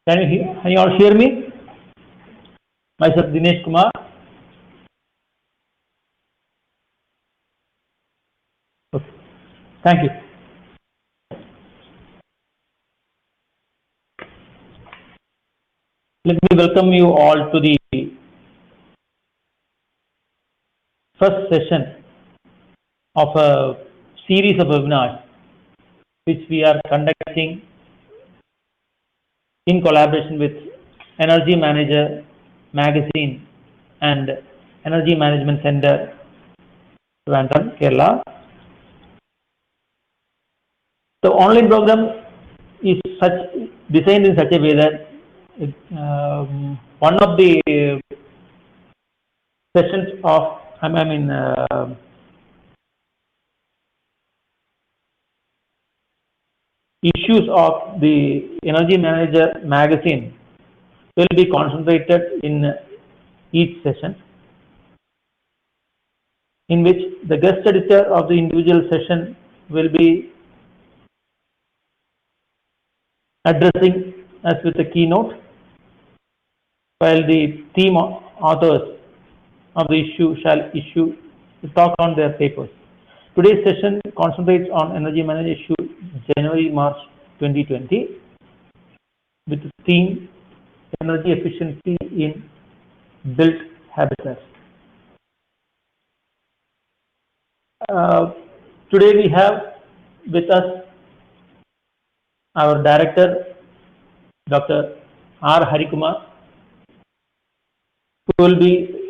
Can you all hear me? Myself Dinesh Kumar. Okay. Thank you. Let me welcome you all to the first session of a series of webinars which we are conducting in collaboration with Energy Manager Magazine and Energy Management Center, Trivandrum, Kerala. The online program is designed in such a way that one of the sessions of issues of the Energy Manager magazine will be concentrated in each session, in which the guest editor of the individual session will be addressing us with a keynote, while the theme authors of the issue shall talk on their papers. Today's session concentrates on Energy Manager issue January-March 2020 with the theme Energy Efficiency in Built Habitats. Today we have with us our director, Dr. R. Harikumar, who will be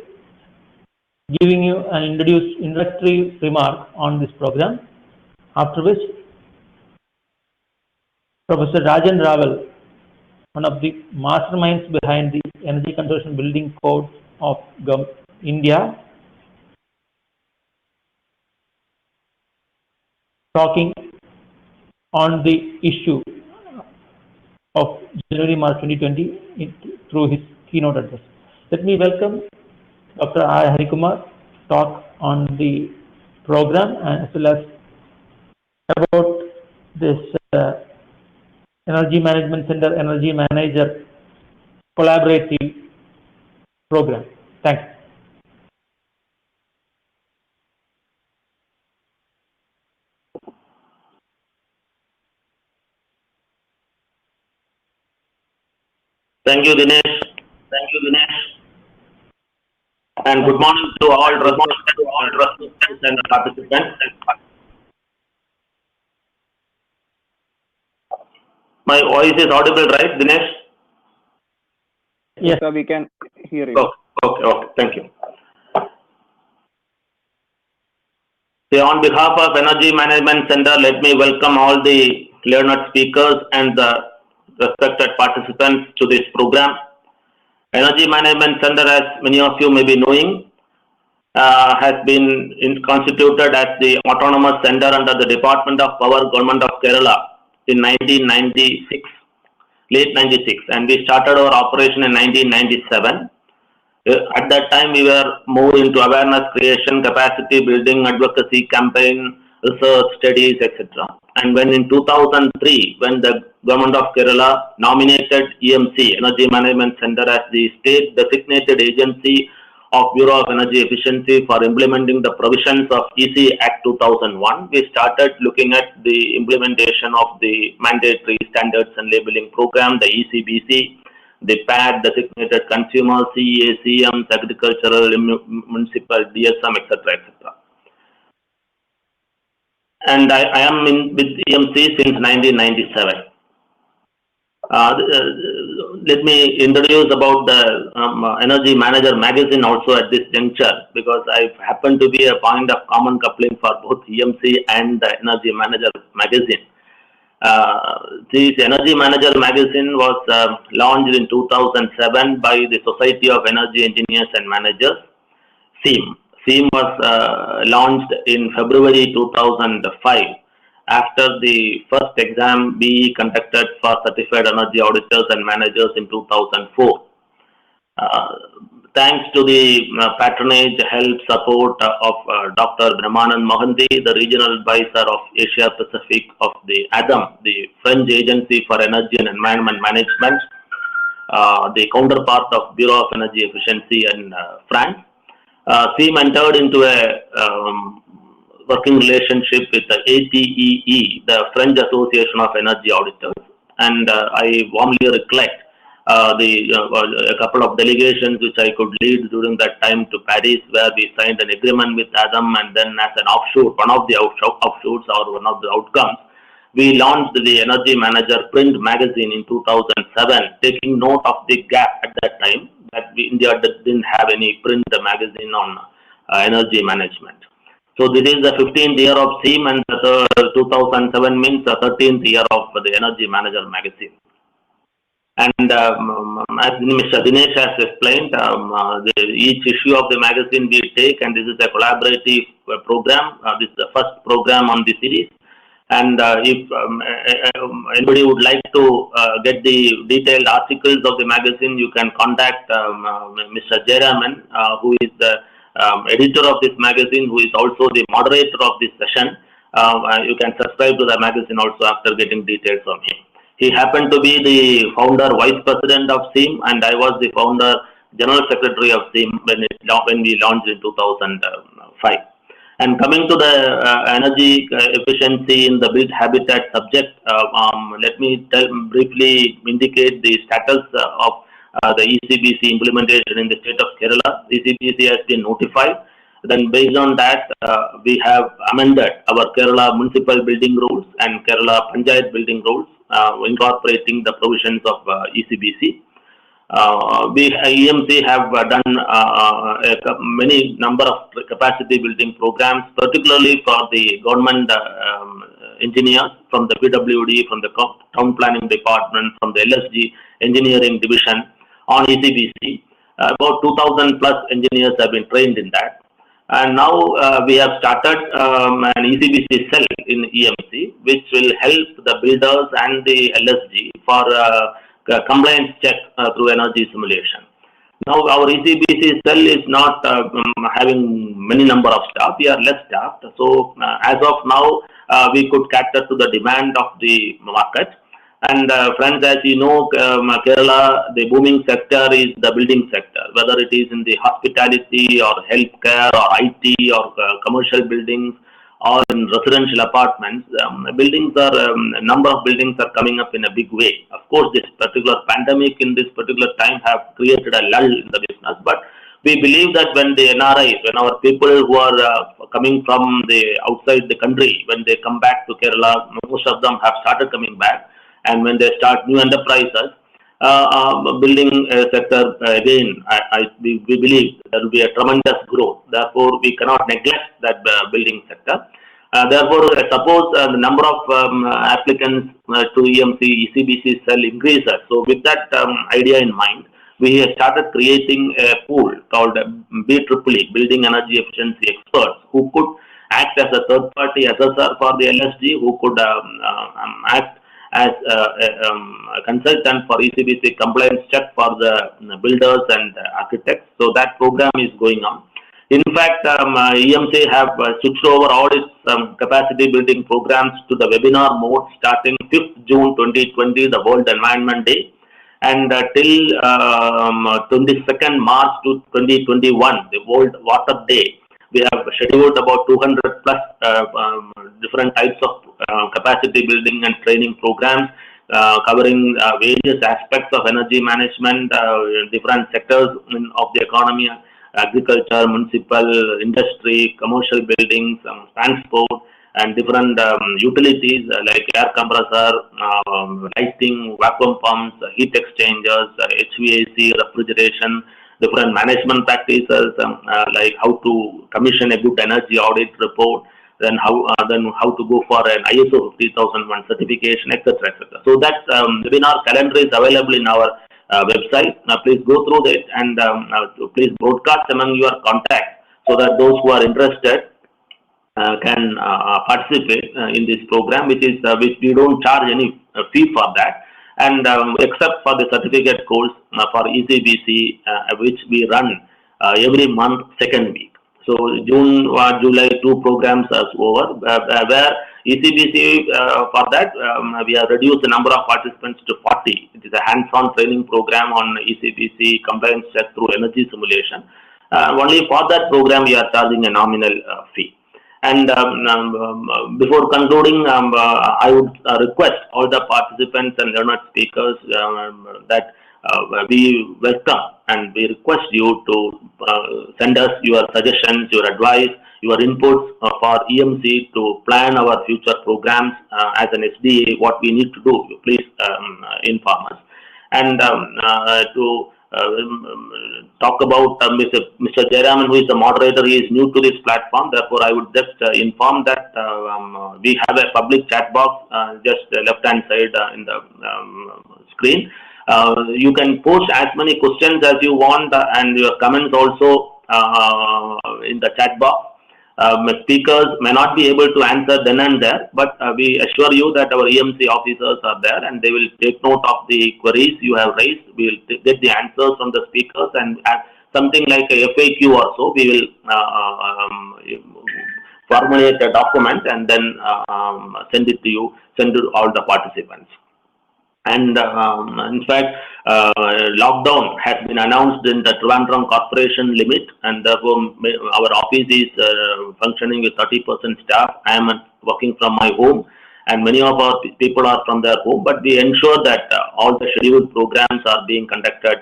giving you an introductory remark on this program, after which Professor Rajan Raval, one of the masterminds behind the Energy Conservation Building Code of India, talking on the issue of January-March 2020 through his keynote address. Let me welcome Dr. R. Harikumar to talk on the program and as well as about this Energy Management Center, Energy Manager collaborative program. Thank you. Thank you, Dinesh. And good morning to all participants and participants. My voice is audible, right, Dinesh? Yes, sir, we can hear you. Okay, thank you. So on behalf of Energy Management Center, let me welcome all the learned speakers and the respected participants to this program. Energy Management Center, as many of you may be knowing, has been constituted as the autonomous center under the Department of Power, Government of Kerala in 1996, late 96, and we started our operation in 1997. At that time, we were more into awareness creation, capacity building, advocacy campaign, research, studies, etc. And when in 2003, when the Government of Kerala nominated EMC, Energy Management Center, as the state designated agency of Bureau of Energy Efficiency for implementing the provisions of EC Act 2001, we started looking at the implementation of the mandatory standards and labeling program, the ECBC, the PAD, designated consumer, CEA, CMs, agricultural, municipal, DSM, etc., etc. And I am with EMC since 1997. Let me introduce about the Energy Manager magazine also at this juncture, because I happen to be a point of common coupling for both EMC and the Energy Manager magazine. This Energy Manager magazine was launched in 2007 by the Society of Energy Engineers and Managers, SEEM. SEEM was launched in February 2005 after the first exam we conducted for certified energy auditors and managers in 2004. Thanks to the patronage, help, support of Dr. Brahmanand Mohanty, the regional advisor of Asia Pacific of the ADAM, the French Agency for Energy and Environment Management, the counterpart of Bureau of Energy Efficiency in France. SEEM entered into a working relationship with the ATEE, the French Association of Energy Auditors, and I warmly recollect a couple of delegations which I could lead during that time to Paris, where we signed an agreement with ADAM, and then as an offshoot, one of the offshoots or one of the outcomes, we launched the Energy Manager print magazine in 2007, taking note of the gap at that time that India didn't have any print magazine on energy management. So this is the 15th year of SEEM, and the 2007 means the 13th year of the Energy Manager magazine. And as Mr. Dinesh has explained, each issue of the magazine we take, and this is a collaborative program. This is the first program on the series. And if anybody would like to get the detailed articles of the magazine, you can contact Mr. Jayaraman, who is the editor of this magazine, who is also the moderator of this session. You can subscribe to the magazine also after getting details from him. He happened to be the founder, vice president of SEEM, and I was the founder, general secretary of SEEM when we launched in 2005. And coming to the energy efficiency in the built habitat subject, let me briefly indicate the status of the ECBC implementation in the state of Kerala. ECBC has been notified. Then based on that, we have amended our Kerala municipal building rules and Kerala Panchayat building rules, incorporating the provisions of ECBC. We EMC have done many number of capacity building programs, particularly for the government engineers from the PWD, from the town planning department, from the LSG engineering division on ECBC. About 2,000 plus engineers have been trained in that. And now we have started an ECBC cell in EMC, which will help the builders and the LSG for compliance check through energy simulation. Now our ECBC cell is not having many number of staff. We are less staffed. So as of now, we could cater to the demand of the market. And friends, as you know, Kerala, the booming sector is the building sector, whether it is in the hospitality or healthcare or IT or commercial buildings or in residential apartments. Number of buildings are coming up in a big way. Of course, this particular pandemic in this particular time have created a lull in the business, but we believe that when the NRIs, when our people who are coming from the outside the country, when they come back to Kerala, most of them have started coming back. And when they start new enterprises, building sector again, we believe there will be a tremendous growth. Therefore, we cannot neglect that building sector. Therefore, suppose the number of applicants to EMC ECBC cell increases. So, with that idea in mind, we have started creating a pool called BEEE, Building Energy Efficiency Experts, who could act as a third-party assessor for the LSG, who could act as a consultant for ECBC compliance check for the builders and architects. So that program is going on. In fact, EMC have switched over all its capacity building programs to the webinar mode starting 5th June 2020, the World Environment Day, and till 22nd March 2021, the World Water Day. We have scheduled about 200 plus different types of capacity building and training programs covering various aspects of energy management, different sectors of the economy, agriculture, municipal, industry, commercial buildings, transport, and different utilities like air compressor, lighting, vacuum pumps, heat exchangers, HVAC, refrigeration, different management practices like how to commission a good energy audit report, then how to go for an ISO 50001 certification, etc., etc. So that webinar calendar is available in our website. Please go through it and please broadcast among your contacts so that those who are interested can participate in this program, which we don't charge any fee for that. And except for the certificate course for ECBC, which we run every month, second week. So June or July, 2 programs are over, where ECBC, for that, we have reduced the number of participants to 40. It is a hands-on training program on ECBC compliance check through energy simulation. Only for that program, we are charging a nominal fee. And before concluding, I would request all the participants and learned speakers that we welcome and we request you to send us your suggestions, your advice, your inputs for EMC to plan our future programs as an SDA, what we need to do. Please inform us. And to talk about Mr. Jayaraman, who is the moderator. He is new to this platform. Therefore, I would just inform that we have a public chat box just left-hand side in the screen. You can post as many questions as you want and your comments also in the chat box. Speakers may not be able to answer then and there, but we assure you that our EMC officers are there and they will take note of the queries you have raised. We will get the answers from the speakers, and something like a FAQ or so, we will formulate a document and then send it to you, send it to all the participants. And in fact, lockdown has been announced in the Trivandrum Corporation limit, and therefore our office is functioning with 30% staff. I am working from my home, and many of our people are from their home, but we ensure that all the scheduled programs are being conducted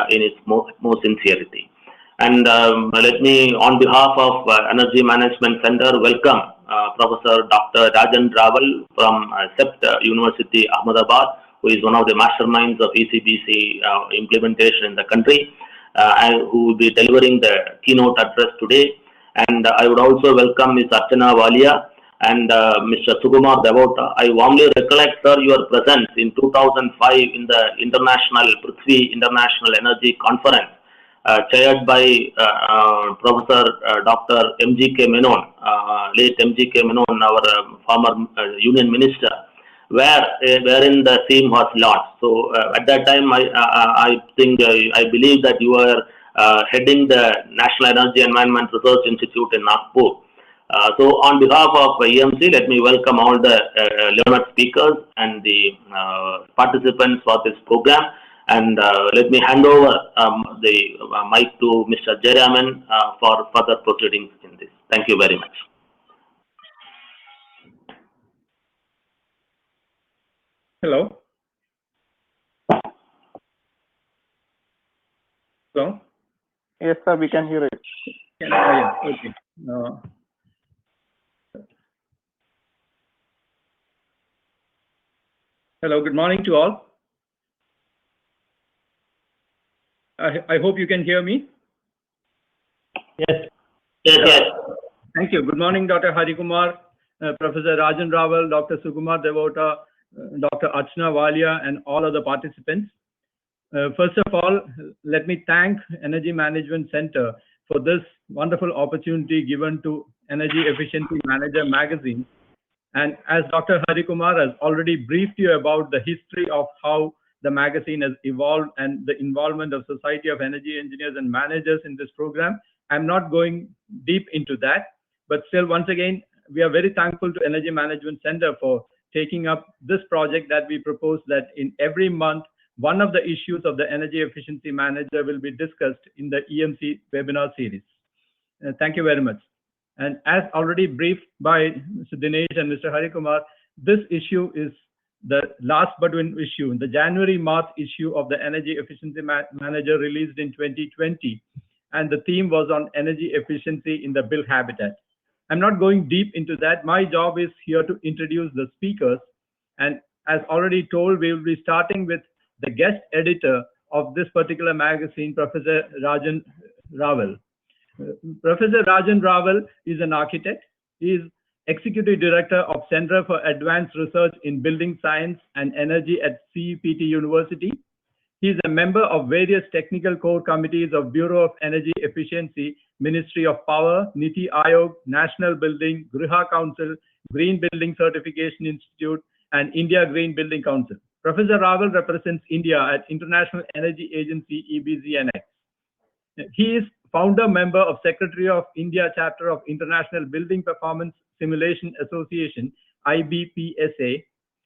in its more sincerity. And let me, on behalf of Energy Management Center, welcome Professor Dr. Rajan Raval from NZEB University, Ahmedabad, who is one of the masterminds of ECBC implementation in the country, and who will be delivering the keynote address today. And I would also welcome Ms. Archana Walia and Mr. Sukumar Devota. I warmly recollect, sir, your presence in 2005 in the International Prithvi International Energy Conference, chaired by Professor Dr. M.G.K. Menon, late M.G.K. Menon, our former Union Minister, wherein the theme was launched. So at that time, I believe that you were heading the National Energy Environment Research Institute in Nagpur. So on behalf of EMC, let me welcome all the learned speakers and the participants for this program. And let me hand over the mic to Mr. Jayaraman for further proceedings in this. Thank you very much. Hello. Hello. Yes, sir, we can hear it. Yeah, okay. Hello, good morning to all. I hope you can hear me. Yes. Yes, yes. Thank you. Good morning, Dr. Hari Kumar, Professor Rajan Raval, Dr. Sukumar Devota, Dr. Archana Walia, and all other participants. First of all, let me thank Energy Management Center for this wonderful opportunity given to Energy Efficiency Manager magazine. And as Dr. Hari Kumar has already briefed you about the history of how the magazine has evolved and the involvement of Society of Energy Engineers and Managers in this program, I'm not going deep into that. But still, once again, we are very thankful to Energy Management Center for taking up this project that we propose that in every month, one of the issues of the Energy Efficiency Manager will be discussed in the EMC webinar series. Thank you very much. And as already briefed by Mr. Dinesh and Mr. Hari Kumar, this issue is the last but one issue, the January-March issue of the Energy Efficiency Manager released in 2020. And the theme was on energy efficiency in the built habitat. I'm not going deep into that. My job is here to introduce the speakers. And as already told, we will be starting with the guest editor of this particular magazine, Professor Rajan Raval. Professor Rajan Raval is an architect. He is Executive Director of Center for Advanced Research in Building Science and Energy at CEPT University. He is a member of various technical core committees of Bureau of Energy Efficiency, Ministry of Power, Niti Aayog, National Building, Griha Council, Green Building Certification Institute, and India Green Building Council. Professor Raval represents India at International Energy Agency, EBZNX. He is founder member of Secretary of India Chapter of International Building Performance Simulation Association, IBPSA,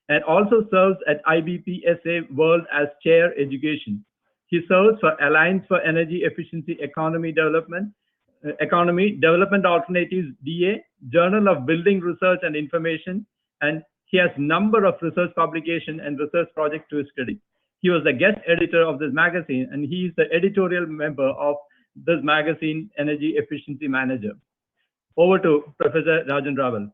and also serves at IBPSA World as Chair Education. He serves for Alliance for Energy Efficiency Economy Development Alternatives DA, Journal of Building Research and Information, and he has number of research publication and research projects to his credit. He was the guest editor of this magazine, and he is the editorial member of this magazine, Energy Efficiency Manager. Over to Professor Rajan Raval.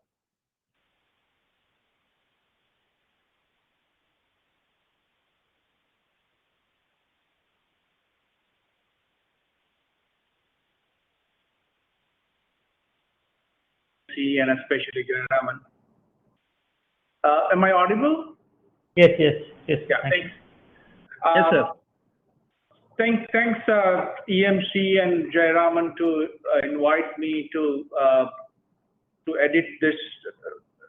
And especially Raman. Am I audible? Yes. Yeah, thanks. Yes, sir. Thanks, EMC and Jayaraman to invite me to edit this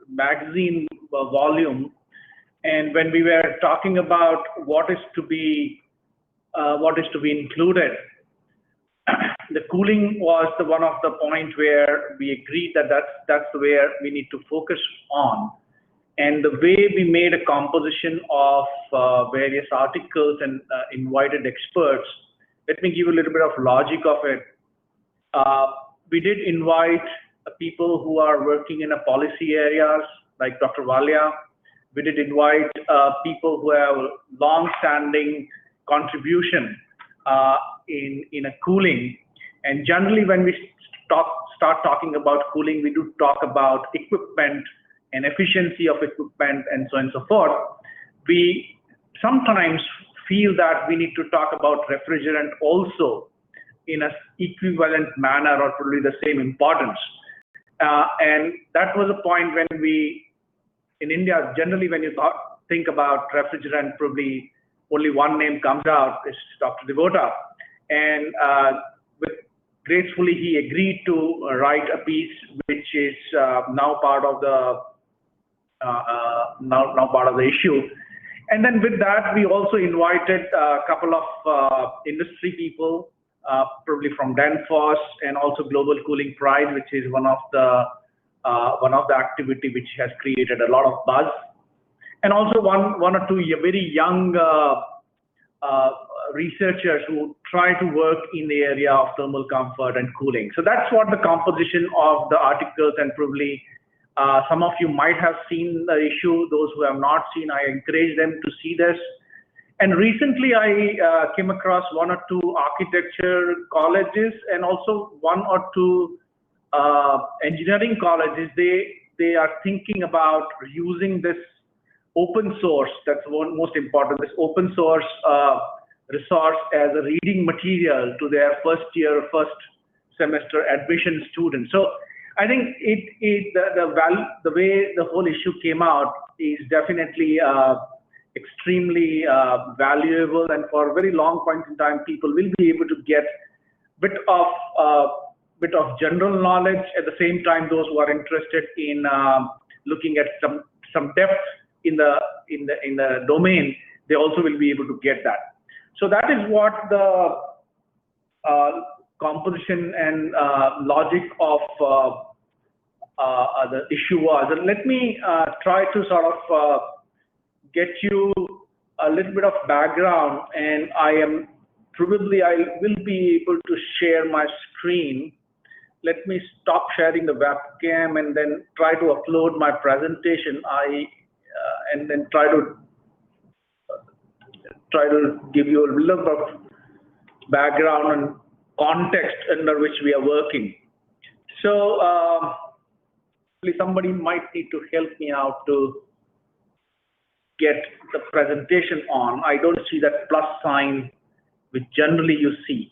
magazine volume. And when we were talking about what is to be included, the cooling was one of the points where we agreed that that's where we need to focus on. And the way we made a composition of various articles and invited experts, let me give you a little bit of logic of it. We did invite people who are working in a policy areas like Dr. Walia. We did invite people who have long-standing contribution in a cooling. And generally, when we start talking about cooling, we do talk about equipment and efficiency of equipment and so on and so forth. We sometimes feel that we need to talk about refrigerant also in an equivalent manner or probably the same importance. And that was a point when we, in India, generally when you think about refrigerant, probably only one name comes out, is Dr. Devota. And gracefully, he agreed to write a piece which is now part of the issue. And then with that, we also invited a couple of industry people, probably from Danfoss and also Global Cooling Pride, which is one of the activity which has created a lot of buzz, and also one or two very young researchers who try to work in the area of thermal comfort and cooling. So that's what the composition of the articles, and probably some of you might have seen the issue. Those who have not seen, I encourage them to see this. And recently I came across one or two architecture colleges and also one or two engineering colleges. They are thinking about using this open source, that's one most important, this open source resource as a reading material to their first semester admission students. So I think the way the whole issue came out is definitely extremely valuable, and for a very long point in time, people will be able to get bit of general knowledge. At the same time, those who are interested in looking at some depth in the domain, they also will be able to get that. So that is what the composition and logic of the issue was. And let me try to sort of get you a little bit of background, and I will be able to share my screen. Let me stop sharing the webcam and then try to upload my presentation. And then try to give you a little bit of background and context under which we are working. So somebody might need to help me out to get the presentation on. I don't see that plus sign which generally you see.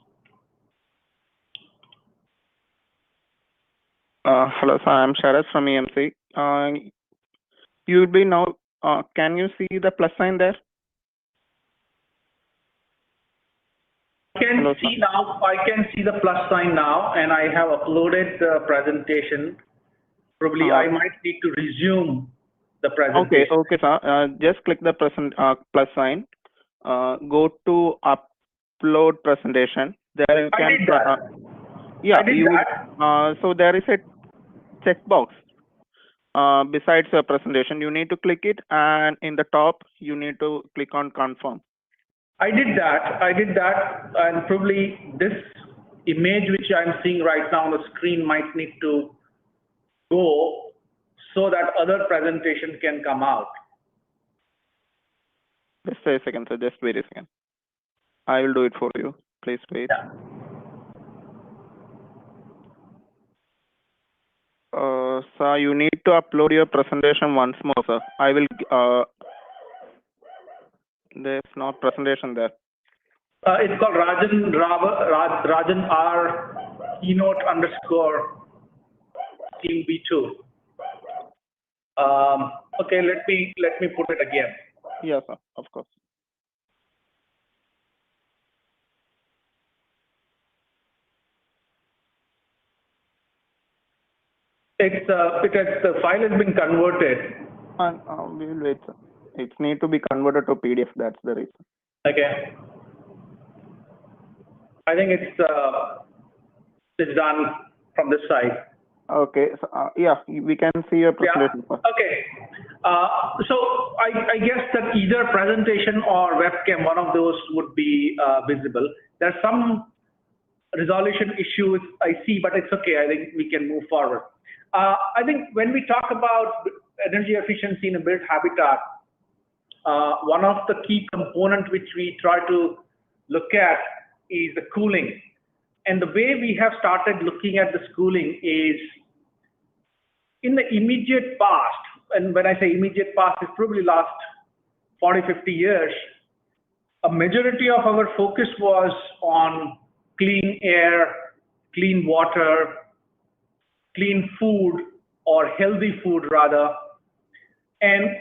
Hello, sir. I'm Sharad from EMC. You will be now. Can you see the plus sign there? I can see now. I can see the plus sign now, and I have uploaded the presentation. Probably I might need to resume the presentation. Okay, sir. Just click the plus sign. Go to upload presentation. There you can. I did that. Yeah, I did that. So there is a checkbox. besides your presentation. You need to click it, and in the top, you need to click on confirm. I did that, and probably this image which I'm seeing right now on the screen might need to go so that other presentation can come out. Just a second, sir. Just wait a second. I will do it for you. Please wait. Yeah. Sir, you need to upload your presentation once more, sir. I will. There's no presentation there. It's called Rajan R keynote underscore team B2. Okay, let me put it again. Yes, sir. Of course. Because the file has been converted. We will wait, sir. It needs to be converted to PDF. That's the reason. Okay. I think it's done from this side. Okay. So, yeah, we can see your presentation. Yeah. Okay. So I guess that either presentation or webcam, one of those would be visible. There's some resolution issues I see, but it's okay. I think we can move forward. I think when we talk about energy efficiency in a built habitat, one of the key components which we try to look at is the cooling. And the way we have started looking at this cooling is in the immediate past, and when I say immediate past, it's probably last 40, 50 years, a majority of our focus was on clean air, clean water, clean food, or healthy food rather. And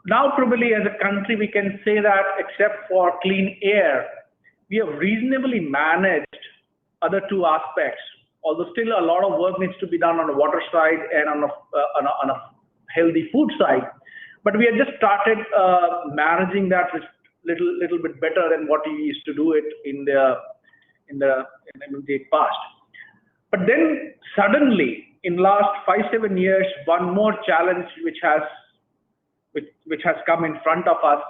now probably as a country, we can say that except for clean air, we have reasonably managed other two aspects, although still a lot of work needs to be done on the water side and on a healthy food side. But we have just started managing that little bit better than what we used to do it in the immediate past. But then suddenly, in last 5-7 years, one more challenge which has come in front of us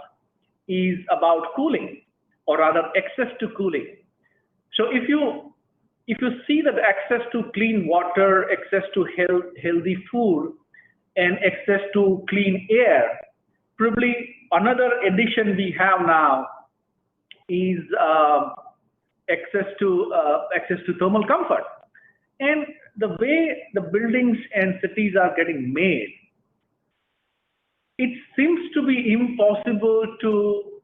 is about cooling, or rather access to cooling. So if you see that access to clean water, access to healthy food, and access to clean air, probably another addition we have now is access to thermal comfort. And the way the buildings and cities are getting made, it seems to be impossible to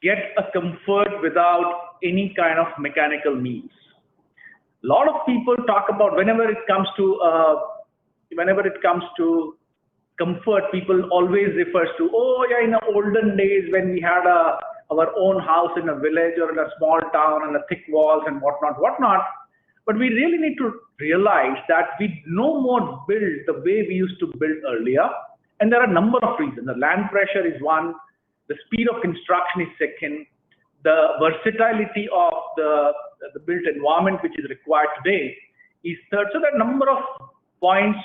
get a comfort without any kind of mechanical means. A lot of people talk about whenever it comes to comfort, people always refers to, oh yeah, in the olden days when we had our own house in a village or in a small town and the thick walls and whatnot. But we really need to realize that we no more build the way we used to build earlier. And there are a number of reasons. The land pressure is one, the speed of construction is second, the versatility of the built environment which is required today is third. So there are a number of points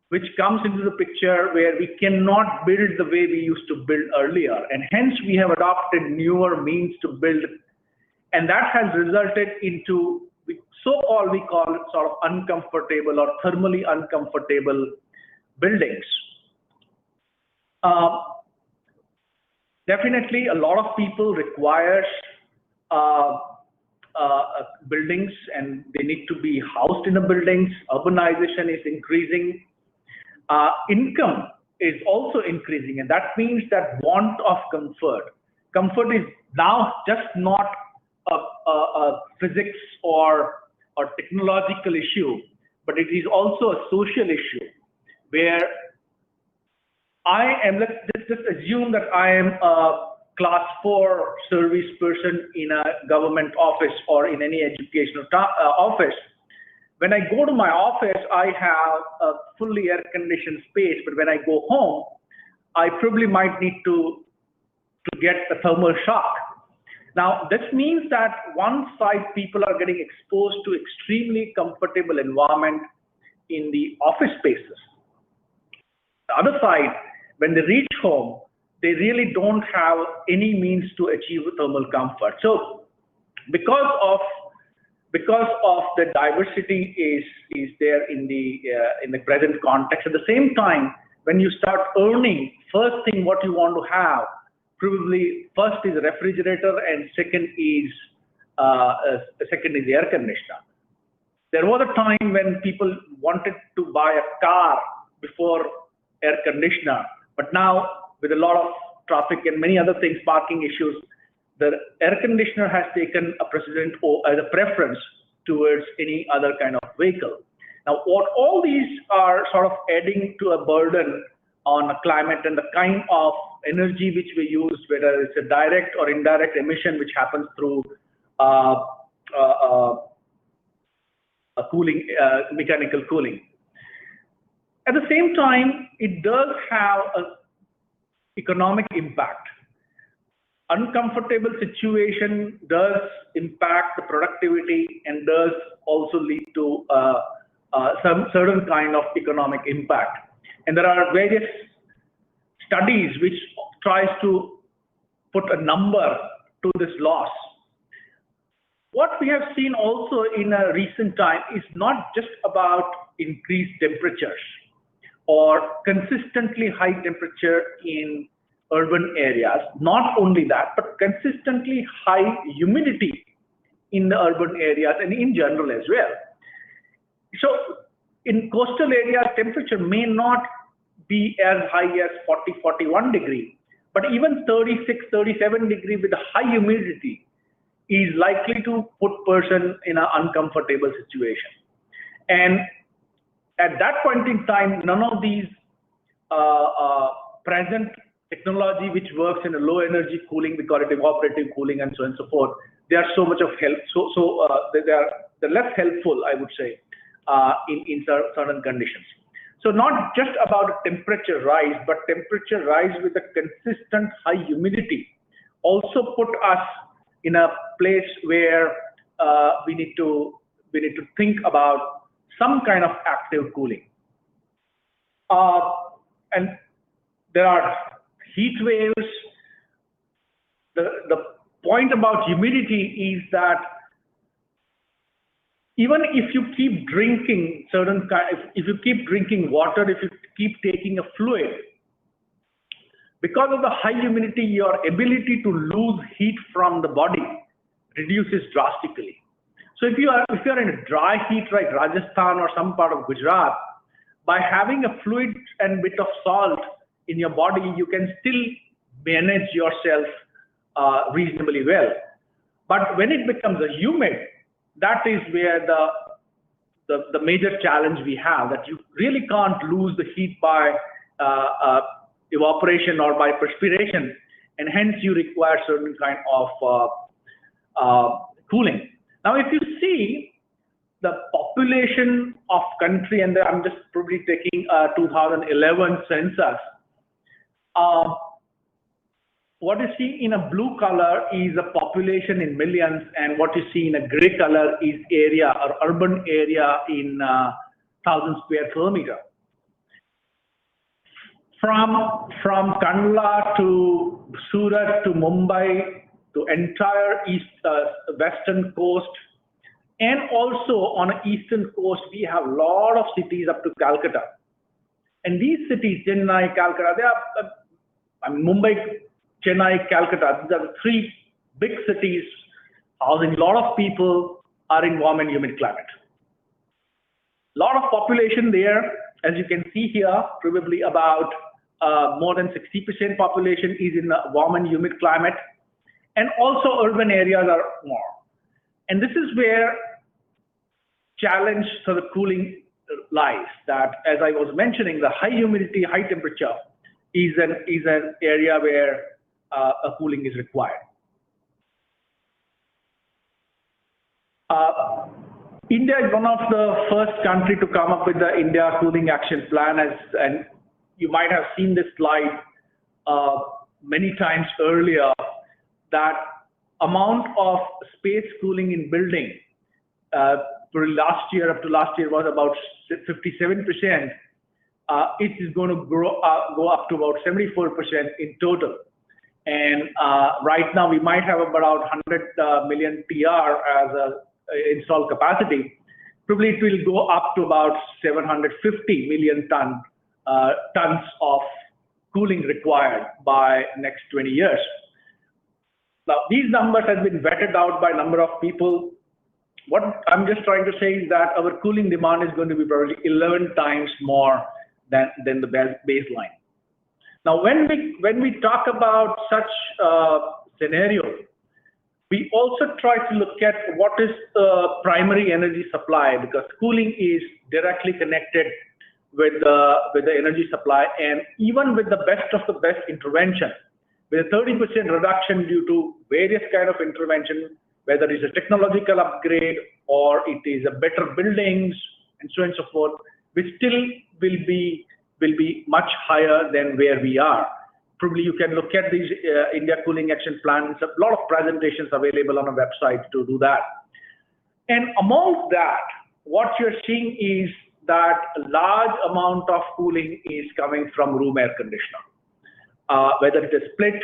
which comes into the picture where we cannot build the way we used to build earlier. And hence we have adopted newer means to build. And that has resulted into we call it sort of uncomfortable or thermally uncomfortable buildings. Definitely a lot of people require buildings, and they need to be housed in the buildings. Urbanization is increasing. Income is also increasing, and that means that want of comfort is now just not a physics or technological issue, but it is also a social issue where let's just assume that I am a class 4 service person in a government office or in any educational office. When I go to my office, I have a fully air-conditioned space, but when I go home, I probably might need to get a thermal shock. Now, this means that one side, people are getting exposed to extremely comfortable environment in the office spaces. The other side, when they reach home, they really don't have any means to achieve thermal comfort. So because of the diversity is there in the present context. At the same time, when you start earning, first thing what you want to have, probably first is a refrigerator and second is the air conditioner. There was a time when people wanted to buy a car before air conditioner, but now with a lot of traffic and many other things, parking issues, the air conditioner has taken a precedent or as a preference towards any other kind of vehicle. Now, what all these are sort of adding to a burden on a climate and the kind of energy which we use, whether it's a direct or indirect emission which happens through mechanical cooling. At the same time, it does have an economic impact. Uncomfortable situation does impact the productivity and does also lead to some certain kind of economic impact. And there are various studies which tries to put a number to this loss. What we have seen also in a recent time is not just about increased temperatures or consistently high temperature in urban areas. Not only that, but consistently high humidity in the urban areas and in general as well. So in coastal areas, temperature may not be as high as 40, 41 degrees, but even 36, 37 degrees with a high humidity is likely to put person in an uncomfortable situation. And at that point in time, none of these present technology which works in a low energy cooling, we call it evaporative cooling and so on and so forth, they are so much of help. They're less helpful, I would say, in certain conditions. So not just about temperature rise, but temperature rise with a consistent high humidity also put us in a place where we need to think about some kind of active cooling. And there are heat waves. The point about humidity is that even if you keep drinking if you keep drinking water, if you keep taking a fluid, because of the high humidity, your ability to lose heat from the body reduces drastically. So if you are in a dry heat like Rajasthan or some part of Gujarat, by having a fluid and bit of salt in your body, you can still manage yourself reasonably well. But when it becomes a humid, that is where the major challenge we have, that you really can't lose the heat by evaporation or by perspiration, and hence you require certain kind of cooling. Now, if you see the population of country, and I'm just probably taking 2011 census, what you see in a blue color is a population in millions, and what you see in a gray color is area or urban area in 1,000 square kilometer. From Kandla to Surat to Mumbai to entire western coast, and also on the eastern coast, we have a lot of cities up to Calcutta. And these cities, Chennai, Calcutta, they are, Mumbai, Chennai, Calcutta, these are the three big cities housing a lot of people are in warm and humid climate. Lot of population there, as you can see here, probably about more than 60% population is in a warm and humid climate, and also urban areas are more. And this is where challenge for the cooling lies, that as I was mentioning, the high humidity, high temperature is an area where a cooling is required. India is one of the first country to come up with the India Cooling Action Plan, and you might have seen this slide many times earlier, that amount of space cooling in building for last year, up to last year, was about 57%. it is going to go up to about 74% in total. And right now we might have about 100 million TR as a installed capacity. Probably it will go up to about 750 million tons of cooling required by next 20 years. Now, these numbers have been vetted out by a number of people. What I'm just trying to say is that our cooling demand is going to be probably 11 times more than the baseline. Now, when we talk about such scenario, we also try to look at what is the primary energy supply, because cooling is directly connected with the energy supply, and even with the best of the best intervention, with a 30% reduction due to various kind of intervention, whether it's a technological upgrade or it is a better buildings and so on and so forth, we still will be much higher than where we are. Probably you can look at these India Cooling Action Plans. A lot of presentations available on a website to do that. And among that, what you're seeing is that a large amount of cooling is coming from room air conditioner. Whether it is split,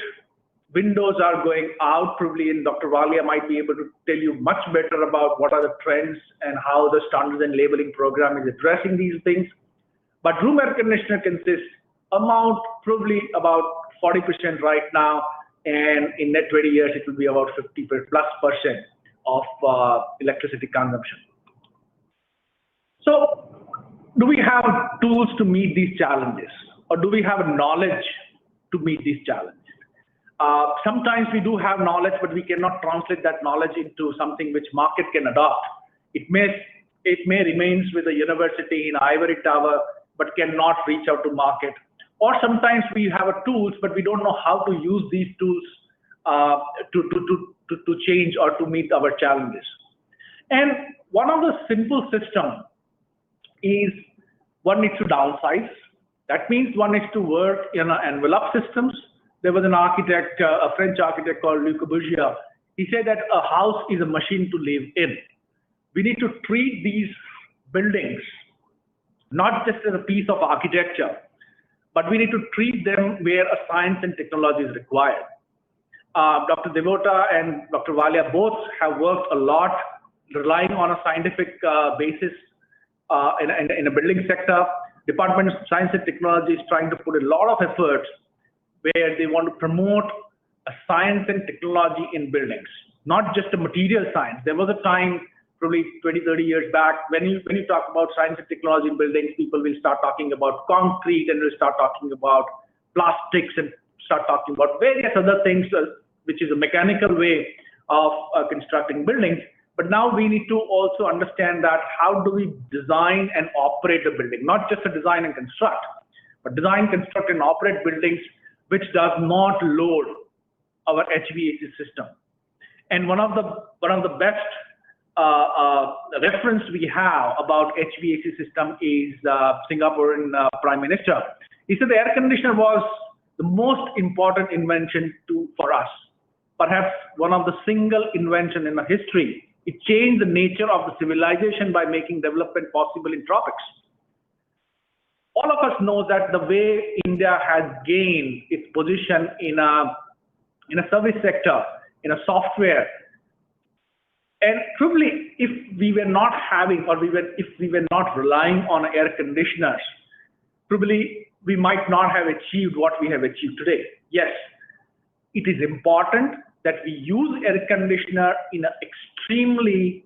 windows are going out, probably, and Dr. Walia might be able to tell you much better about what are the trends and how the standards and labeling program is addressing these things. But room air conditioner consists amount probably about 40% right now, and in next 20 years it will be about 50+% of electricity consumption. So, do we have tools to meet these challenges, or do we have knowledge to meet these challenges? Sometimes we do have knowledge, but we cannot translate that knowledge into something which market can adopt. It may remains with a university in ivory tower, but cannot reach out to market. Or sometimes we have a tools, but we don't know how to use these tools to change or to meet our challenges. And one of the simple systems is one needs to downsize. That means one needs to work in envelope systems. There was an architect, a French architect called Le Corbusier. He said that a house is a machine to live in. We need to treat these buildings not just as a piece of architecture, but we need to treat them where a science and technology is required. Dr. Devota and Dr. Walia both have worked a lot relying on a scientific basis in a building sector. Department of Science and Technology is trying to put a lot of efforts where they want to promote a science and technology in buildings, not just a material science. There was a time, probably 20, 30 years back, when you talk about science and technology in buildings, people will start talking about concrete and will start talking about plastics and start talking about various other things, which is a mechanical way of constructing buildings. But now we need to also understand that how do we design and operate a building, not just a design and construct, but design, construct, and operate buildings which does not load our HVAC system. And one of the best reference we have about HVAC system is Singaporean Prime Minister. He said the air conditioner was the most important invention for us, perhaps one of the single invention in the history. It changed the nature of the civilization by making development possible in tropics. All of us know that the way India has gained its position in a service sector, in a software, and probably if we were not having, or if we were not relying on air conditioners, probably we might not have achieved what we have achieved today. Yes, it is important that we use air conditioner in an extremely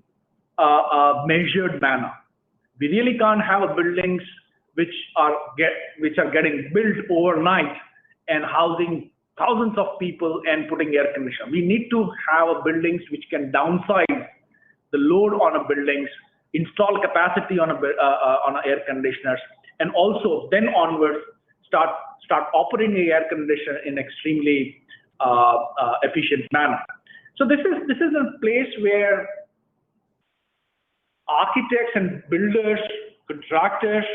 measured manner. We really can't have buildings which are getting built overnight and housing thousands of people and putting air conditioner. We need to have buildings which can downsize the load on a buildings, install capacity on air conditioners, and also then onwards start operating the air conditioner in extremely efficient manner. So this is a place where architects and builders, contractors,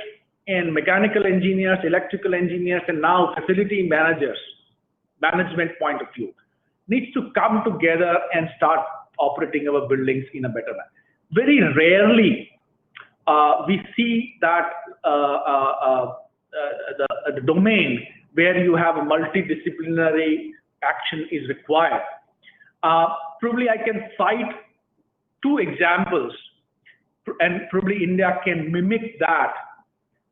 and mechanical engineers, electrical engineers, and now facility managers, management point of view, needs to come together and start operating our buildings in a better way. Very rarely we see that the domain where you have a multidisciplinary action is required. Probably I can cite 2 examples, and probably India can mimic that.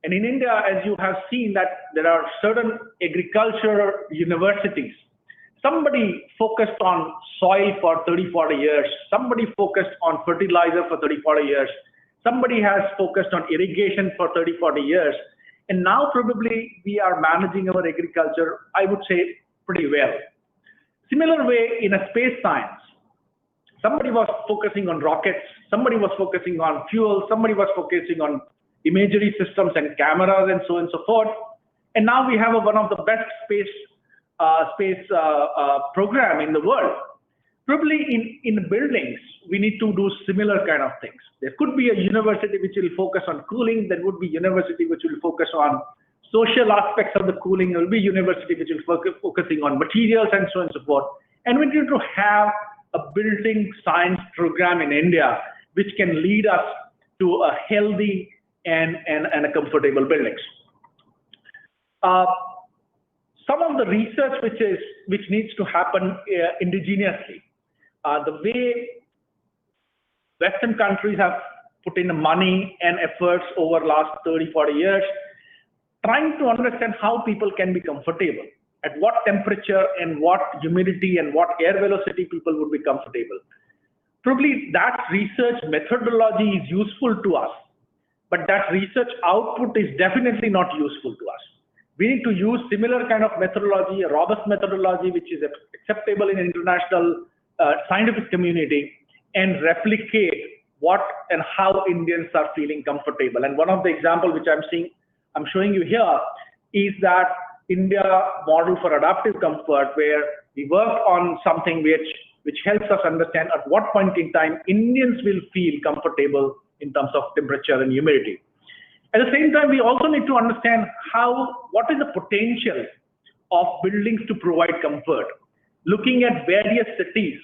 And in India, as you have seen, that there are certain agriculture universities. Somebody focused on soil for 30, 40 years. Somebody focused on fertilizer for 30, 40 years. Somebody has focused on irrigation for 30, 40 years. And now probably we are managing our agriculture, I would say, pretty well. Similar way in a space science. Somebody was focusing on rockets. Somebody was focusing on fuel. Somebody was focusing on imagery systems and cameras and so on and so forth. And now we have one of the best space program in the world. Probably in buildings, we need to do similar kind of things. There could be a university which will focus on cooling. There would be university which will focus on social aspects of the cooling. There will be university which will focusing on materials and so on and so forth. And we need to have a building science program in India which can lead us to a healthy and a comfortable buildings. Some of the research which needs to happen indigenously. The way Western countries have put in money and efforts over last 30, 40 years, trying to understand how people can be comfortable, at what temperature and what humidity and what air velocity people would be comfortable. Probably that research methodology is useful to us, but that research output is definitely not useful to us. We need to use similar kind of methodology, a robust methodology which is acceptable in international scientific community, and replicate what and how Indians are feeling comfortable. And one of the examples which I'm showing you here is that India model for adaptive comfort, where we work on something which helps us understand at what point in time Indians will feel comfortable in terms of temperature and humidity. At the same time, we also need to understand what is the potential of buildings to provide comfort, looking at various cities,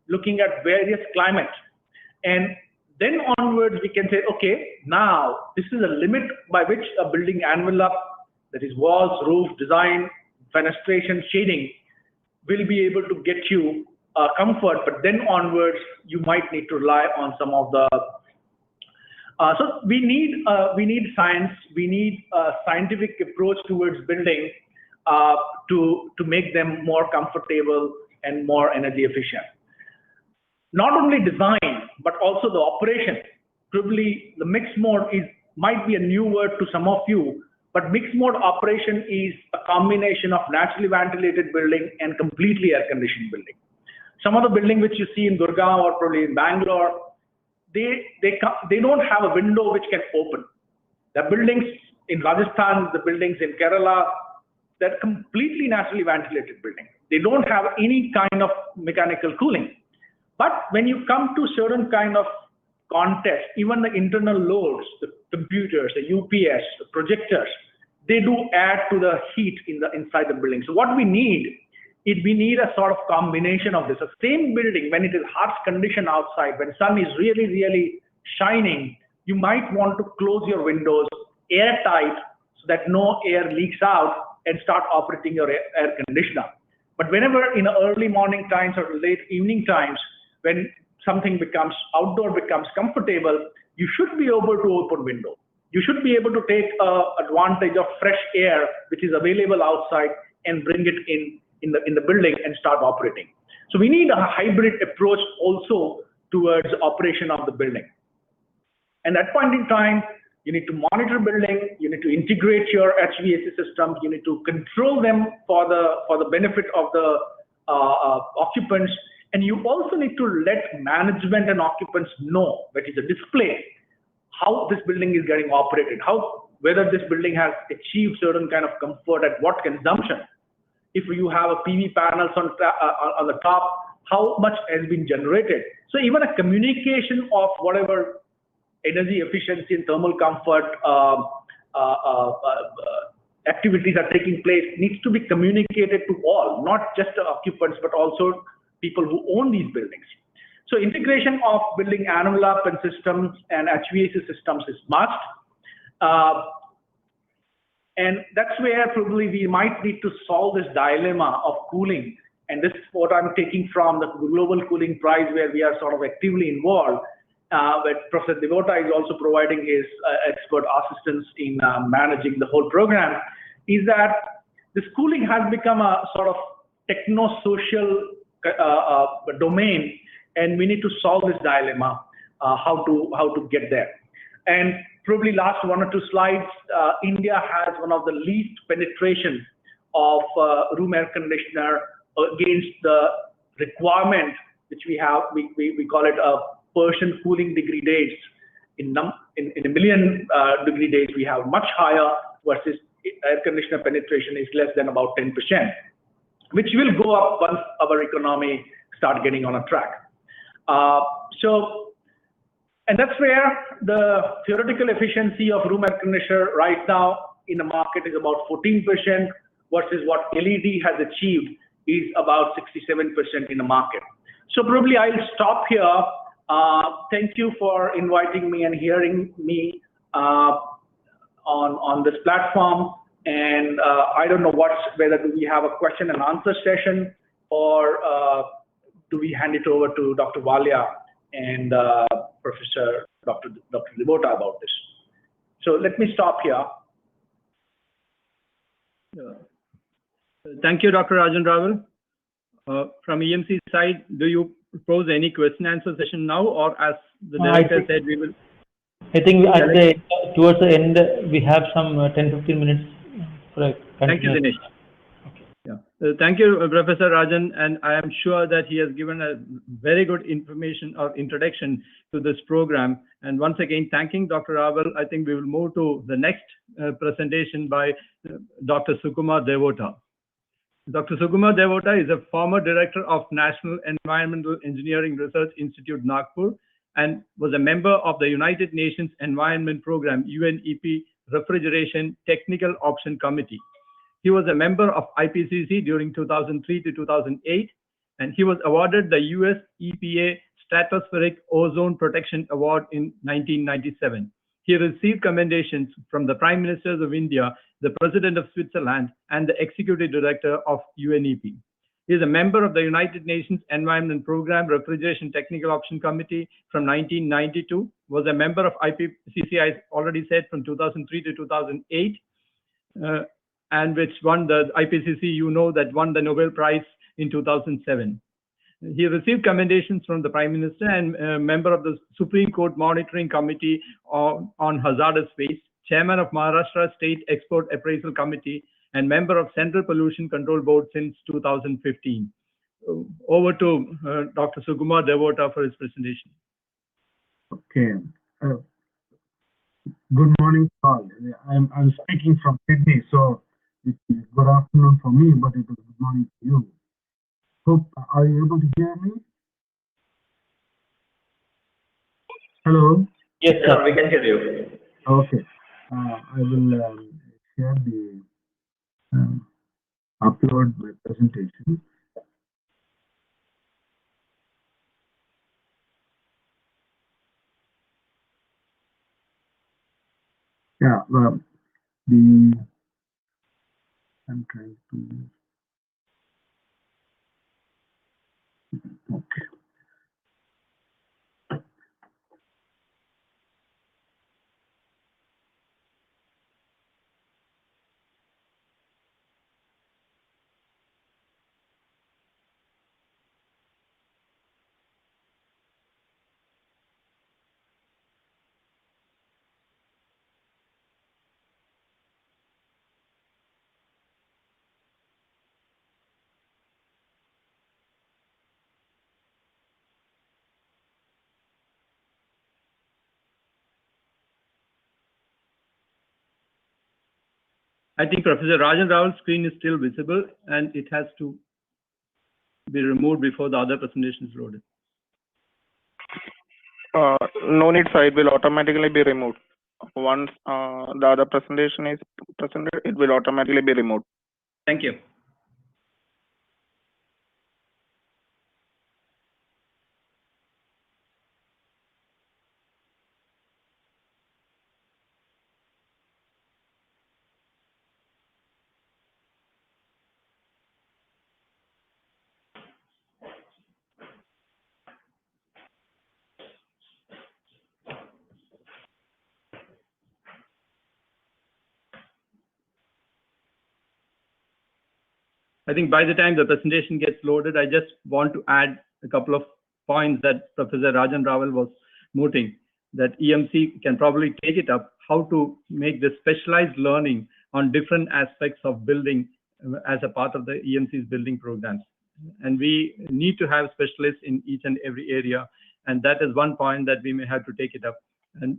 looking at various climates. And then onwards, we can say, okay, now this is a limit by which a building envelope, that is walls, roof, design, fenestration, shading, will be able to get you comfort. But then onwards, you might need to rely on some of the so we need science, we need a scientific approach towards building to make them more comfortable and more energy efficient. Not only design, but also the operation. Probably the mixed mode might be a new word to some of you, but mixed mode operation is a combination of naturally ventilated building and completely air conditioned building. Some of the building which you see in Gurgaon or probably in Bangalore, they don't have a window which can open. The buildings in Rajasthan, the buildings in Kerala, they're completely naturally ventilated buildings. They don't have any kind of mechanical cooling. But when you come to certain kind of context, even the internal loads, the computers, the UPS, the projectors, they do add to the heat inside the building. So what we need is a sort of combination of this. The same building, when it is harsh condition outside, when sun is really, really shining, you might want to close your windows airtight so that no air leaks out and start operating your air conditioner. But whenever in the early morning times or late evening times, when outdoor becomes comfortable, you should be able to open window. You should be able to take advantage of fresh air which is available outside and bring it in the building and start operating. So we need a hybrid approach also towards operation of the building. And at that point in time, you need to monitor building, you need to integrate your HVAC systems, you need to control them for the benefit of the occupants, and you also need to let management and occupants know, that is a display, how this building is getting operated, whether this building has achieved certain kind of comfort at what consumption. If you have a PV panels on the top, how much has been generated. So even a communication of whatever energy efficiency and thermal comfort activities are taking place needs to be communicated to all, not just the occupants, but also people who own these buildings. So integration of building envelope and systems and HVAC systems is must. And that's where probably we might need to solve this dilemma of cooling. And this is what I'm taking from the Global Cooling Prize, where we are sort of actively involved. But Professor Devota is also providing his expert assistance in managing the whole program, is that this cooling has become a sort of techno-social domain, and we need to solve this dilemma, how to get there. And probably last 1 or 2 slides, India has one of the least penetration of room air conditioner against the requirement which we have. We call it a Persian cooling degree days. In a million degree days, we have much higher, versus air conditioner penetration is less than about 10%, which will go up once our economy start getting on a track. And that's where the theoretical efficiency of room air conditioner right now in the market is about 14%, versus what LED has achieved is about 67% in the market. So probably I'll stop here. Thank you for inviting me and hearing me on this platform. And I don't know whether do we have a question and answer session, or do we hand it over to Dr. Walia and Professor Dr. Devota about this. So let me stop here. Thank you, Dr. Rajan Raval. From EMC side, do you propose any question answer session now, or as the director said, we will? I think towards the end, we have some 10-15 minutes for a Thank you, Dinesh. Yeah. Thank you, Professor Rajan, and I am sure that he has given a very good information or introduction to this program. And once again, thanking Dr. Raval, I think we will move to the next presentation by Dr. Sukumar Devota. Dr. Sukumar Devota is a former director of National Environmental Engineering Research Institute, Nagpur, and was a member of the United Nations Environment Program, UNEP Refrigeration Technical Option Committee. He was a member of IPCC during 2003 to 2008, and he was awarded the US EPA Stratospheric Ozone Protection Award in 1997. He received commendations from the Prime Ministers of India, the President of Switzerland, and the Executive Director of UNEP. He is a member of the United Nations Environment Program Refrigeration Technical Option Committee from 1992, was a member of IPCC, I already said, from 2003 to 2008, and which won the IPCC, won the Nobel Prize in 2007. He received commendations from the Prime Minister and member of the Supreme Court Monitoring Committee on Hazardous Waste, chairman of Maharashtra State Export Appraisal Committee, and member of Central Pollution Control Board since 2015. Over to Dr. Sukumar Devota for his presentation. Okay. Good morning, all. I'm speaking from Sydney, so it's good afternoon for me, but it is good morning to you. Hope, are you able to hear me? Hello? Yes, sir. We can hear you. Okay. I will share the upload my presentation. Yeah, I'm trying to, okay. I think Professor Rajan Raval's screen is still visible, and it has to be removed before the other presentation is loaded. No need, sir. It will automatically be removed. Once the other presentation is presented, it will automatically be removed. Thank you. I think by the time the presentation gets loaded, I just want to add a couple of points that Professor Rajan Raval was noting, that EMC can probably take it up, how to make this specialized learning on different aspects of building as a part of the EMC's building programs. And we need to have specialists in each and every area. And that is one point that we may have to take it up, and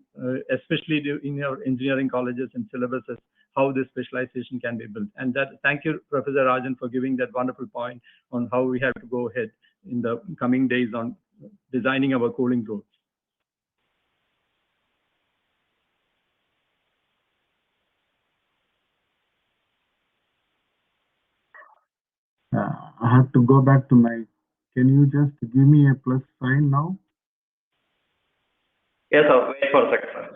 especially in our engineering colleges and syllabuses, how this specialization can be built. And that, thank you, Professor Rajan, for giving that wonderful point on how we have to go ahead in the coming days on designing our cooling roads. I have to go back to my, can you just give me a plus sign now? Yes, sir. Wait for a second, sir.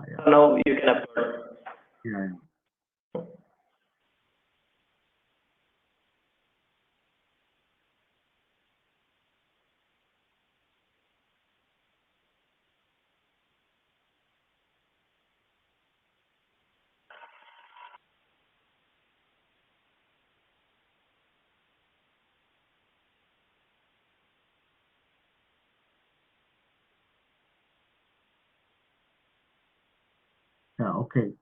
Yeah. Now you can upload. Yeah. Yeah, okay.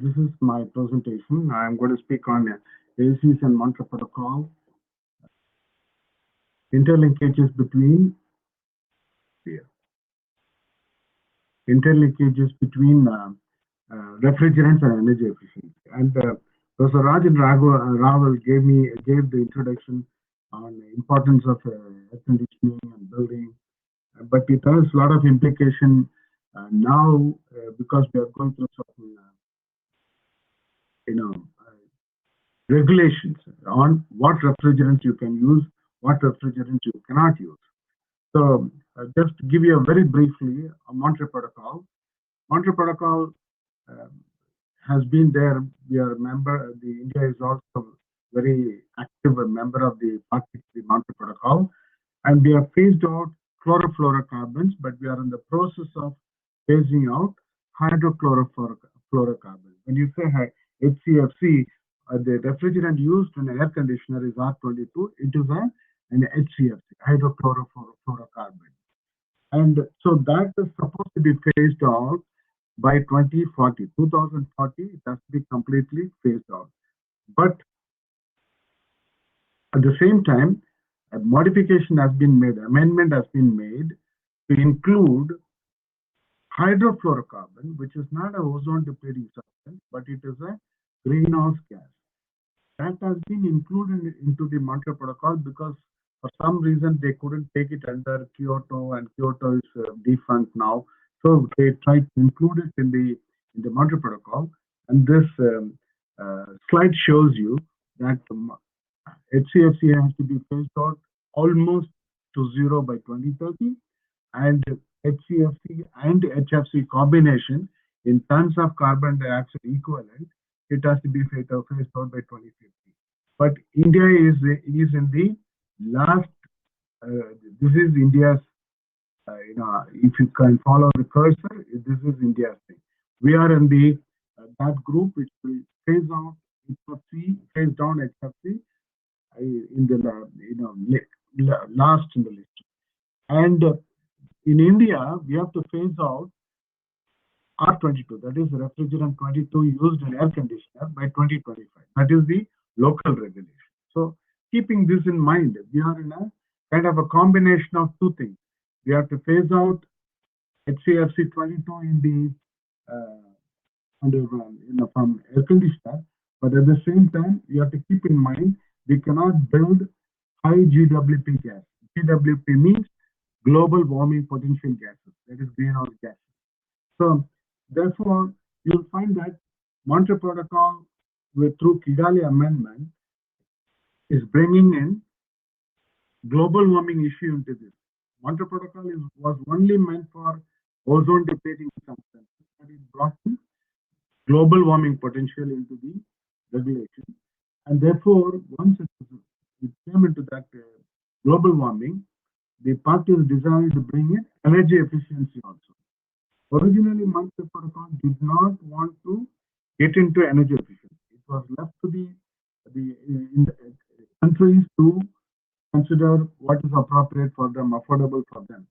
This is my presentation. I'm going to speak on ACs and Mantra protocol, interlinkages between refrigerants and energy efficiency. And Professor Rajan Raval gave the introduction on the importance of air conditioning and building, but it has a lot of implication now because we are going through certain regulations on what refrigerants you can use, what refrigerants you cannot use. So just to give you a very briefly, a Monterey Protocol. Monterey Protocol has been there. We are a member. India is also very active member of the Monterey Protocol, and we have phased out chlorofluorocarbons, but we are in the process of phasing out hydrochlorofluorocarbons. When you say HCFC, the refrigerant used in an air conditioner is R22. It is an HCFC, hydrochlorofluorocarbon. And so that is supposed to be phased out by 2040. 2040, it has to be completely phased out. But at the same time, a modification has been made, amendment has been made to include hydrofluorocarbon, which is not an ozone depleting substance, but it is a greenhouse gas. That has been included into the Montreal Protocol because for some reason they couldn't take it under Kyoto, and Kyoto is defunct now. So they tried to include it in the Montreal Protocol. And this slide shows you that HCFC has to be phased out almost to zero by 2030, and HCFC and HFC combination in tons of carbon dioxide equivalent, it has to be phased out by 2050. But India is in the last. This is India's. If you can follow the cursor, this is India's thing. We are in the that group which will phase out HFC, phase down HFC in the last in the list. And in India, we have to phase out R22, that is refrigerant 22 used in air conditioner by 2025. That is the local regulation. So keeping this in mind, we are in a kind of a combination of two things. We have to phase out HCFC 22 in the from air conditioner, but at the same time, we have to keep in mind we cannot build high GWP gas. GWP means global warming potential gases, that is greenhouse gases. So therefore, you'll find that Montreal Protocol through Kigali Amendment is bringing in global warming issue into this. Montreal Protocol was only meant for ozone depleting substances, but it brought in global warming potential into the regulation. And therefore, once it came into that global warming, the parties decided to bring in energy efficiency also. Originally, Montreal Protocol did not want to get into energy efficiency. It was left to the countries to consider what is appropriate for them, affordable for them.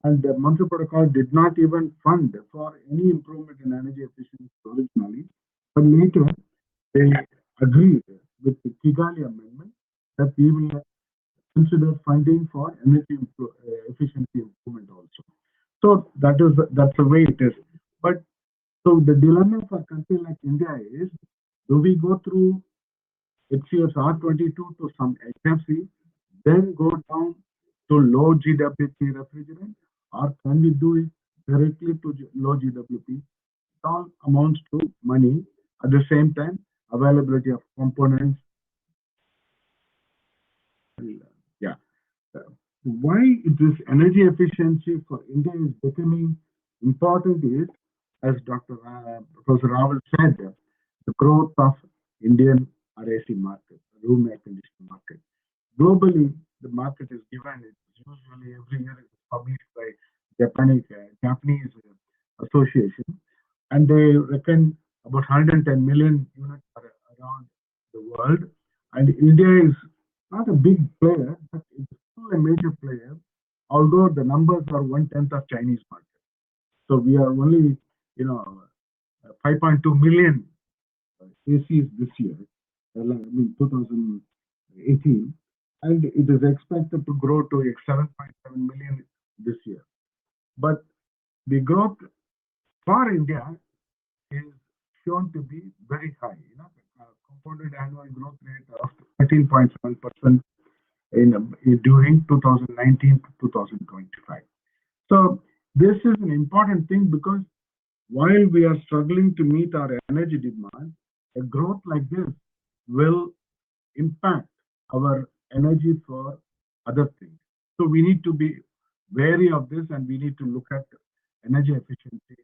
And the Montreal Protocol did not even fund for any improvement in energy efficiency originally, but later they agreed with the Kigali Amendment that we will consider funding for energy efficiency improvement also. So that's the way it is. But so the dilemma for a country like India is, do we go through HCS R22 to some HFC, then go down to low GWP refrigerant, or can we do it directly to low GWP? It all amounts to money. At the same time, availability of components. Yeah. Why this energy efficiency for India is becoming important is, as Professor Raval said, the growth of Indian RAC market, room air conditioning market. Globally, the market is given. It's usually every year it's published by Japanese association, and they reckon about 110 million units around the world. And India is not a big player, but it's still a major player, although the numbers are 1/10 of Chinese market. So we are only, 5.2 million ACs this year, 2018, and it is expected to grow to 7.7 million this year. But the growth for India is shown to be very high. Compounded annual growth rate of 13.7% during 2019 to 2025. So this is an important thing, because while we are struggling to meet our energy demand, a growth like this will impact our energy for other things. So we need to be wary of this, and we need to look at energy efficiency.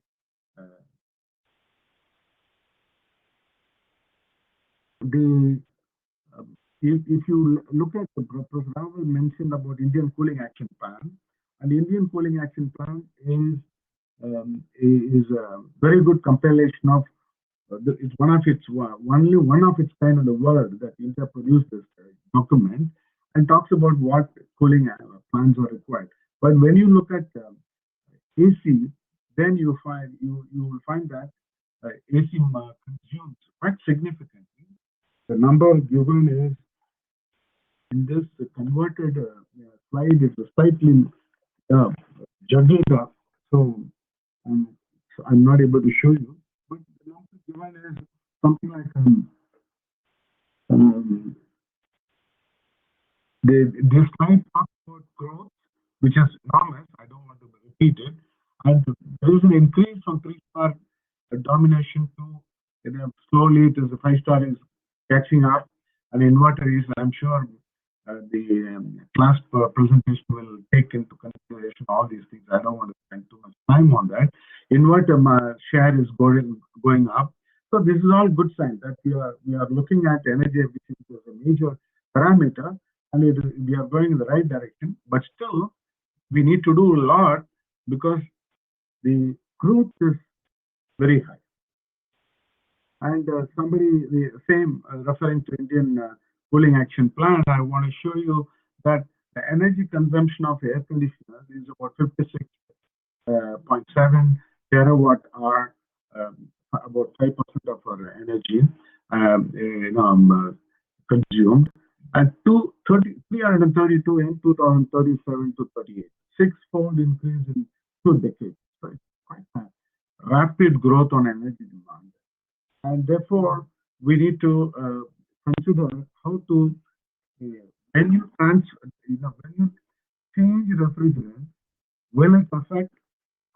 If you look at the Professor Raval mentioned about Indian Cooling Action Plan, and the Indian Cooling Action Plan is a very good compilation of it's only one of its kind in the world that India produced this document, and talks about what cooling plans are required. But when you look at AC, then you will find that AC consumes quite significantly. The number given is in this converted slide is slightly juggled up, so I'm not able to show you. But the number given is something like this slide talks about growth, which is enormous. I don't want to repeat it. And there is an increase from 3-star domination to slowly it is the 5-star is catching up, and inverter is, I'm sure the class presentation will take into consideration all these things. I don't want to spend too much time on that. Inverter share is going up. So this is all good sign that we are looking at energy efficiency as a major parameter, and we are going in the right direction. But still, we need to do a lot, because the growth is very high. And referring to Indian Cooling Action Plan, I want to show you that the energy consumption of air conditioners is about 56.7 terawatt hour, about 5% of our energy consumed, and 332 in 2037 to 38, 6-fold increase in 2 decades. So it's quite a rapid growth on energy demand. And therefore, we need to consider how to, when you change refrigerant, will it affect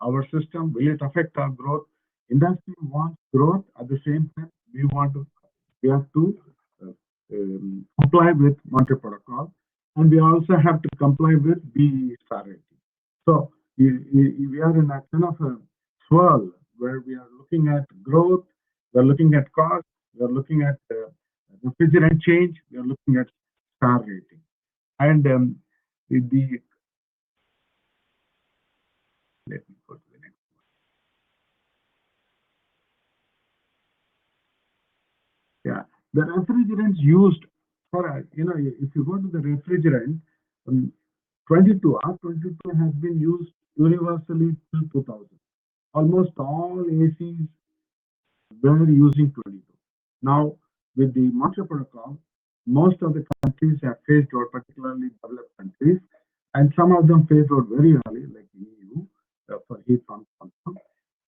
our system? Will it affect our growth? Industry wants growth. At the same time, we have to comply with Montreal Protocol, and we also have to comply with BE star rating. So we are in a kind of a swirl where we are looking at growth, we are looking at cost, we are looking at refrigerant change, we are looking at star rating. And let me go to the next one. The refrigerants used for, if you go to the refrigerant, 22, R22 has been used universally till 2000. Almost all ACs were using 22. Now, with the Montreal Protocol, most of the countries have phased out, particularly developed countries, and some of them phased out very early, like EU, for heat pump.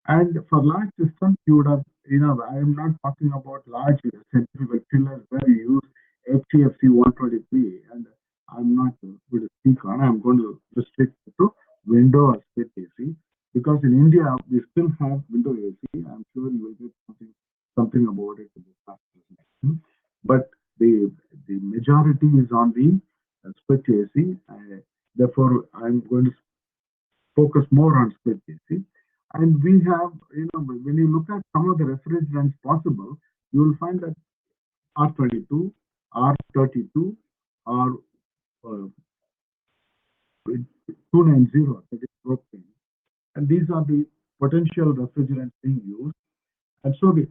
And for large systems, you would have, I am not talking about large centrifugal chillers where you use HCFC 123, and I'm not going to speak on. I'm going to restrict it to window or split AC, because in India we still have window AC. I'm sure you will get something about it in this presentation. But the majority is on the split AC. Therefore, I'm going to focus more on split AC. And we have, when you look at some of the refrigerants possible, you will find that R22, R32, or 290, that is propane. And these are the potential refrigerants being used. And so the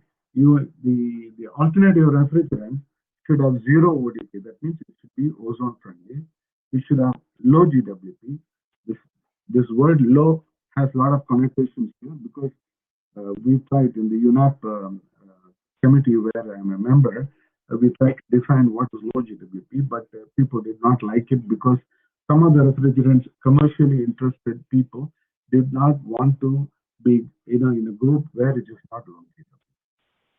alternative refrigerant should have zero ODP. That means it should be ozone friendly. It should have low GWP. This word low has a lot of connotations here, because we tried in the UNAP committee where I'm a member, we tried to define what is low GWP, but people did not like it, because some of the refrigerants, commercially interested people, did not want to be in a group where it is not low GWP.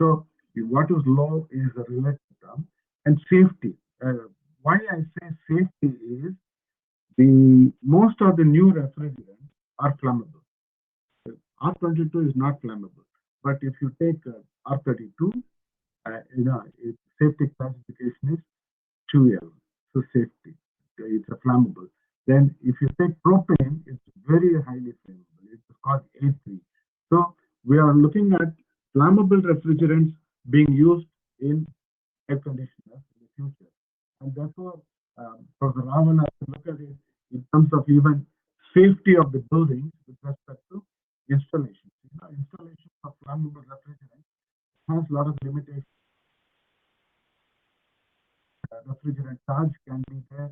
So what is low is a relative term. And safety. Why I say safety is most of the new refrigerants are flammable. R22 is not flammable, but if you take R32, its safety classification is 2L, so safety. It's a flammable. Then if you take propane, it's very highly flammable. It's called A3. So we are looking at flammable refrigerants being used in air conditioners in the future, and therefore, Professor Raman has to look at it in terms of even safety of the building with respect to installation. Installation of flammable refrigerant has a lot of limitations. Refrigerant charge can be there,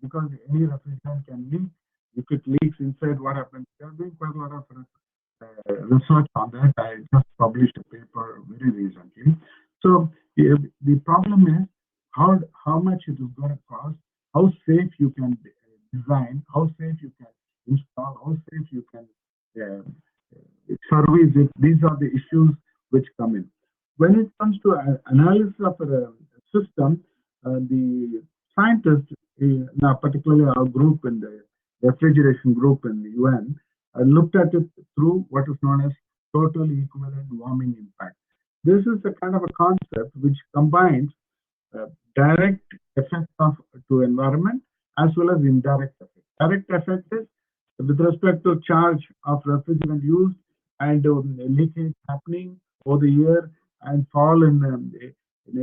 because any refrigerant can leak. If it leaks inside, what happens? They are doing quite a lot of research on that. I just published a paper very recently. So the problem is how much it is going to cost, how safe you can design, how safe you can install, how safe you can service it. These are the issues which come in. When it comes to analysis of a system, the scientists, now particularly our group in the refrigeration group in the UN, looked at it through what is known as total equivalent warming impact. This is a kind of a concept which combines direct effect to environment as well as indirect effect. Direct effect is with respect to charge of refrigerant used and leakage happening over the year and fall in the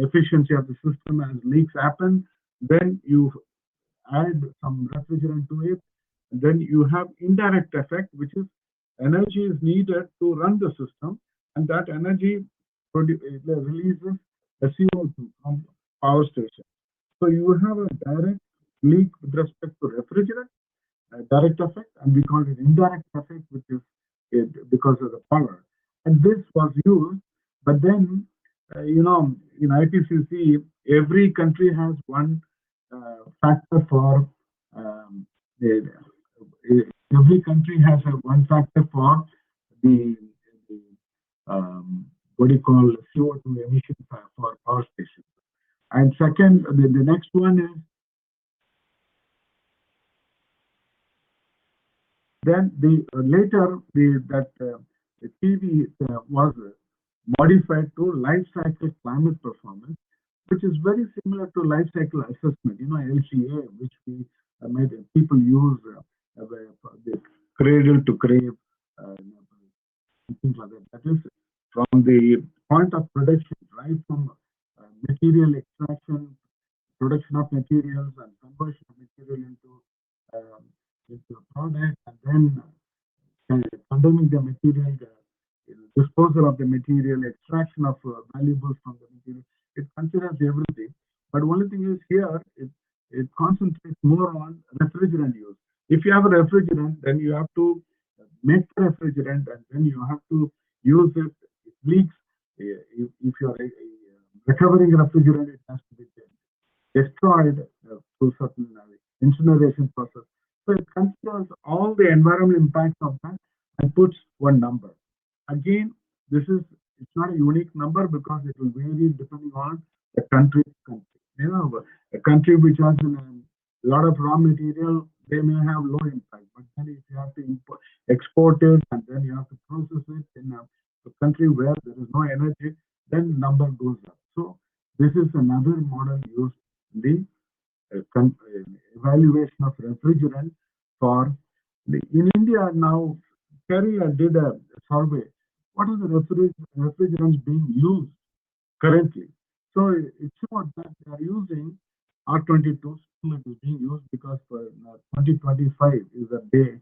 efficiency of the system as leaks happen. Then you add some refrigerant to it. And then you have indirect effect, which is energy is needed to run the system, and that energy releases a CO2 from power station. So you have a direct leak with respect to refrigerant, direct effect, and we call it indirect effect, which is because of the power. And this was used, but then, in IPCC, every country has one factor for, every country has one factor for the what do you call CO2 emission for power stations. And second, the next one is, then later the TV was modified to life cycle climate performance, which is very similar to life cycle assessment, LCA, which we made people use the cradle to grave, things like that. That is from the point of production, right from material extraction, production of materials, and conversion of material into a product, and then condemning the material, disposal of the material, extraction of valuables from the material. it considers everything. But only thing is here, it concentrates more on refrigerant use. If you have a refrigerant, then you have to make the refrigerant and then you have to use it. It leaks. If you are recovering refrigerant, it has to be destroyed through certain incineration process. So it considers all the environmental impacts of that and puts one number. Again, it's not a unique number because it will vary depending on the country. You know, a country which has a lot of raw material, they may have low impact. But then if you have to export it and then you have to process it in a country where there is no energy, then the number goes up. So this is another model used in the evaluation of refrigerant for in India now. Kerry did a survey. What are the refrigerants being used currently? So it showed that they are using R22. Still it is being used because for 2025 is the day.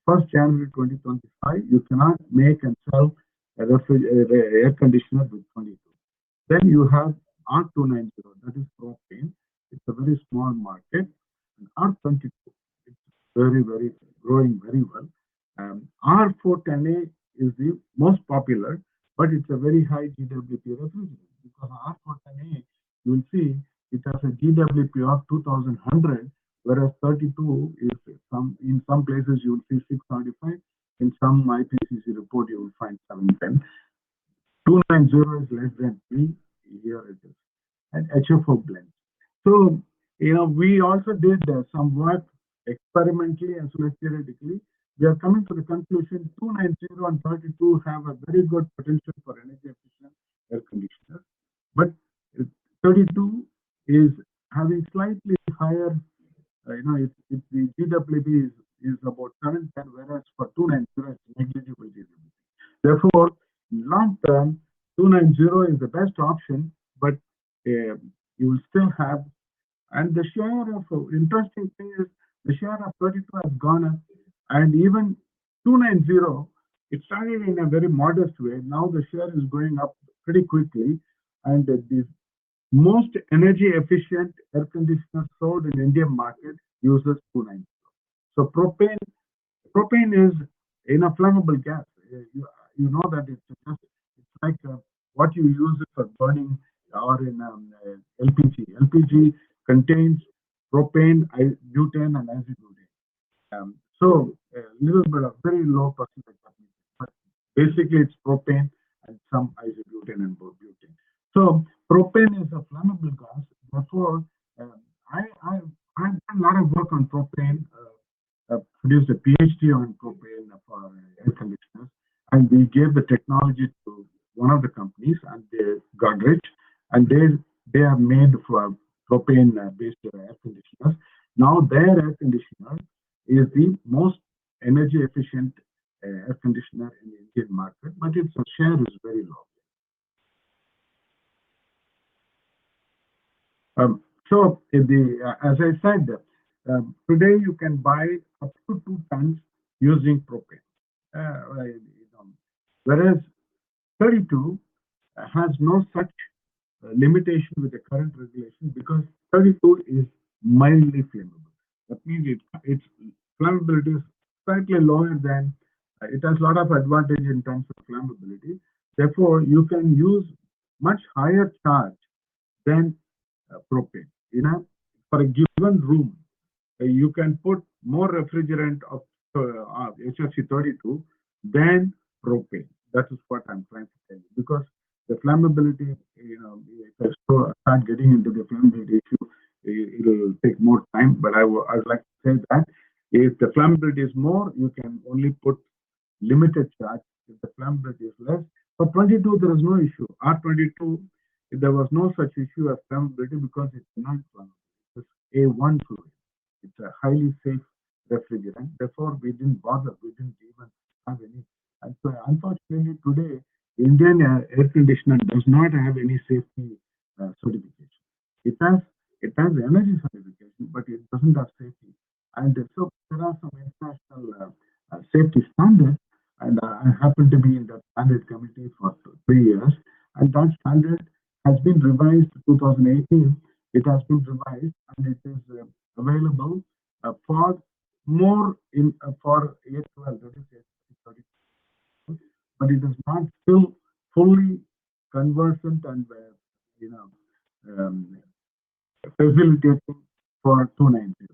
1st January 2025, you cannot make and sell a air conditioner with 22. Then you have R290, that is propane. It's a very small market. And R22, it's very, very growing very well. R410A is the most popular, but it's a very high GWP refrigerant because R410A, you will see it has a GWP of 2100, whereas 32 is in some places you will see 675, in some IPCC report you will find 710. 290 is less than 3, here it is, and HFO blend. So, you know, we also did some work experimentally as well as theoretically. We are coming to the conclusion 290 and 32 have a very good potential for energy efficient air conditioners, but 32 is having slightly higher, if the GWP is about 710, whereas for 290 it's negligible GWP. Therefore, long term, 290 is the best option, but you will still have, and the share of, interesting thing is, the share of 32 has gone up, and even 290, it started in a very modest way. Now the share is going up pretty quickly, and the most energy efficient air conditioner sold in Indian market uses 290. So propane is in a flammable gas. You know that it's like what you use it for burning or in LPG. LPG contains propane, butane, and acetylene. So a little bit of very low percentage, but basically it's propane and some isobutane and butane. So propane is a flammable gas. Therefore, I've done a lot of work on propane. Produced a PhD on propane for air conditioners, and we gave the technology to one of the companies, and they got rich, and they are made for propane based air conditioners. Now their air conditioner is the most energy efficient air conditioner in the Indian market, but its share is very low. So as I said, today you can buy up to 2 tons using propane, whereas 32 has no such limitation with the current regulation because 32 is mildly flammable. That means its flammability is slightly lower than, it has a lot of advantage in terms of flammability. Therefore, you can use much higher charge than propane. For a given room, you can put more refrigerant of HFC 32 than propane. That is what I'm trying to tell you. Because the flammability, if I start getting into the flammability issue, it will take more time. But I would like to say that if the flammability is more, you can only put limited charge. If the flammability is less, for 22 there is no issue. R22, there was no such issue as flammability because it's not flammable. It's A1 fluid. It's a highly safe refrigerant. Therefore, we didn't bother. We didn't even have any. And so, unfortunately, today, Indian air conditioner does not have any safety certification. It has energy certification, but it doesn't have safety. And so, there are some international safety standards, and I happen to be in that standard committee for 3 years. And that standard has been revised 2018. It has been revised and it is available for more in for A12, that is A32, but it is not still fully conversant and facilitating for 290.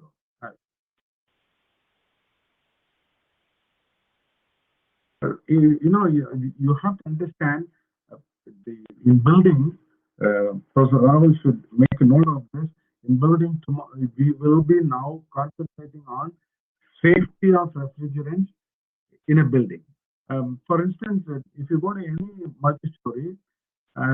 You have to understand in building, Professor Raval should make a note of this. In building, we will be now concentrating on safety of refrigerants in a building. For instance, if you go to any multi-story,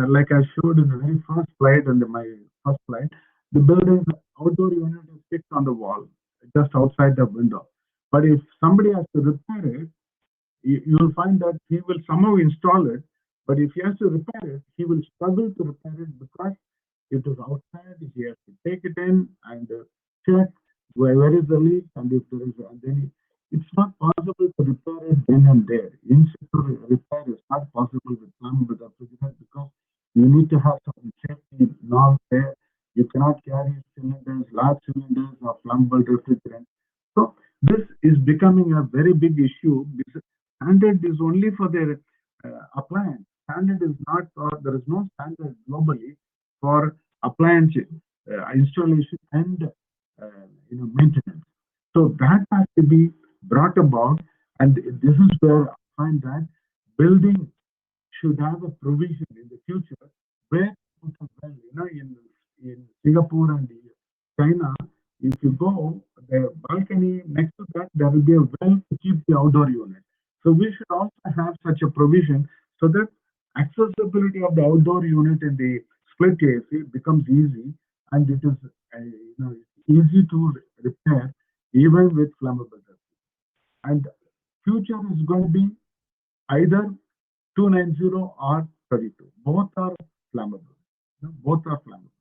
like I showed in the very first slide, my first slide, the building's outdoor unit is fixed on the wall, just outside the window. But if somebody has to repair it, you'll find that he will somehow install it, but if he has to repair it, he will struggle to repair it because it is outside. He has to take it in and check where is the leak, and if there is, and then it's not possible to repair it then and there. In situ repair is not possible with refrigerant because you need to have some safety norms there. You cannot carry cylinders, large cylinders of flammable refrigerant. So this is becoming a very big issue. Standard is only for their appliance. Standard is not, or there is no standard globally for appliance installation and maintenance. So that has to be brought about, and this is where I find that building should have a provision in the future where, in Singapore and China, if you go, the balcony next to that, there will be a well to keep the outdoor unit. So we should also have such a provision so that accessibility of the outdoor unit in the split AC becomes easy, and it is easy to repair even with flammable. And future is going to be either 290 or 32. Both are flammable. Both are flammable.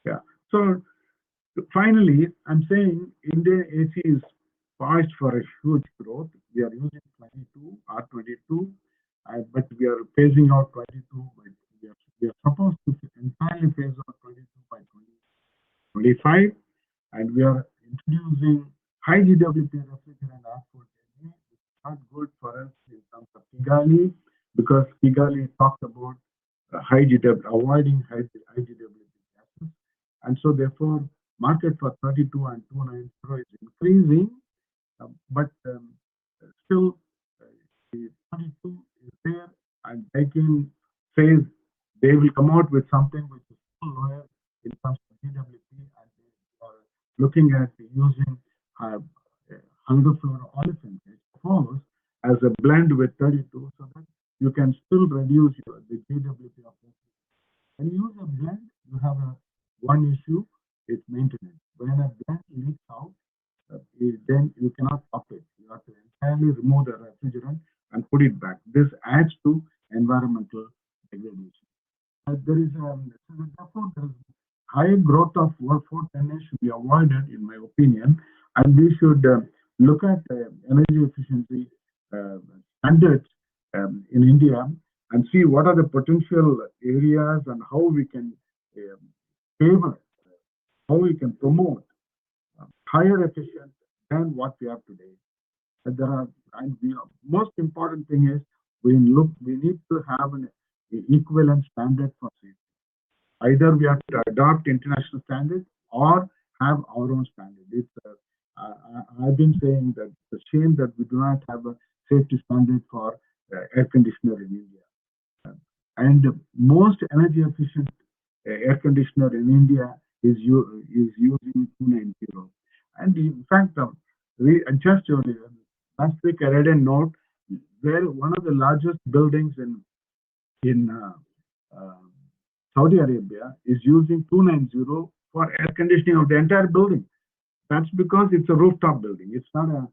Yeah. So finally, I'm saying Indian AC is poised for a huge growth. We are using 22 or 22, but we are phasing out 22. But we are supposed to entirely phase out 22 by 2025, and we are introducing high GWP refrigerant R410A, which is not good for us in terms of Kigali, because Kigali talked about high GWP, avoiding high GWP gases, and so therefore market for 32 and 290 is increasing, but still the 32 is there, and they can say they will come out with something which is still lower in terms of GWP, and they are looking at using hydrofluoroolefin H4 as a blend with 32, so that you can still reduce the GWP of it. When you use a blend, you have one issue, it's maintenance. When a blend leaks out, then you cannot stop it. You have to entirely remove the refrigerant and put it back. This adds to environmental degradation. There is high growth of R410A should be avoided, in my opinion, and we should look at energy efficiency standards in India and see what are the potential areas and how we can favor, how we can promote higher efficient than what we have today. And there are, and most important thing is we need to have an equivalent standard for safety. Either we have to adopt international standards or have our own standard. It's I've been saying that it's a shame that we do not have a safety standard for air conditioner in India. And most energy efficient air conditioner in India is using 290. And in fact, just last week I read a note where one of the largest buildings in Saudi Arabia is using 290 for air conditioning of the entire building. That's because it's a rooftop building. It's not a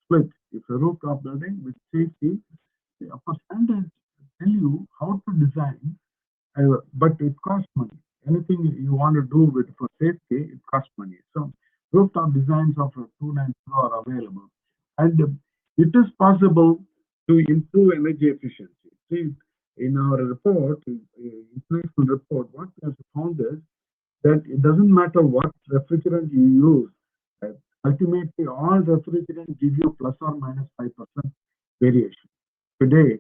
split. It's a rooftop building with safety. Of course, standards tell you how to design, but it costs money. Anything you want to do for safety, it costs money. So rooftop designs of 290 are available, and it is possible to improve energy efficiency. See, in our report, international report, what we have found is that it doesn't matter what refrigerant you use, ultimately all refrigerants give you plus or minus 5% variation. Today,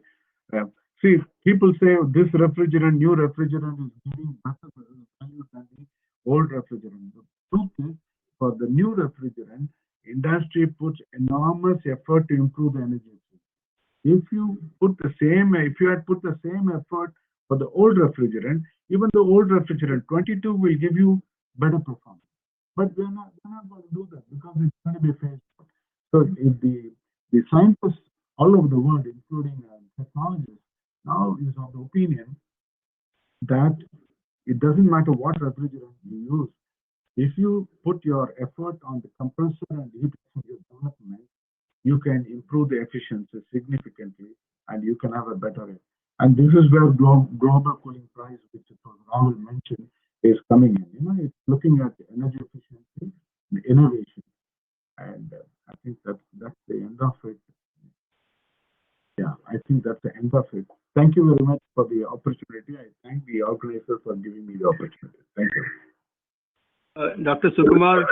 see, people say this refrigerant, new refrigerant is giving better value than the old refrigerant. The truth is, for the new refrigerant, industry puts enormous effort to improve the energy efficiency. If you had put the same effort for the old refrigerant, even the old refrigerant 22 will give you better performance. But we're not going to do that because it's going to be phased out. So if the scientists all over the world, including technologists, now is of the opinion that it doesn't matter what refrigerant you use. If you put your effort on the compressor and heat exchanger development, you can improve the efficiency significantly, and you can have a better. And this is where global cooling price, which Rahul mentioned, is coming in. It's looking at the energy efficiency, the innovation, and I think that's the end of it. Yeah, I think that's the end of it. Thank you very much for the opportunity. I thank the organizer for giving me the opportunity. Thank you. Dr. Sukumar,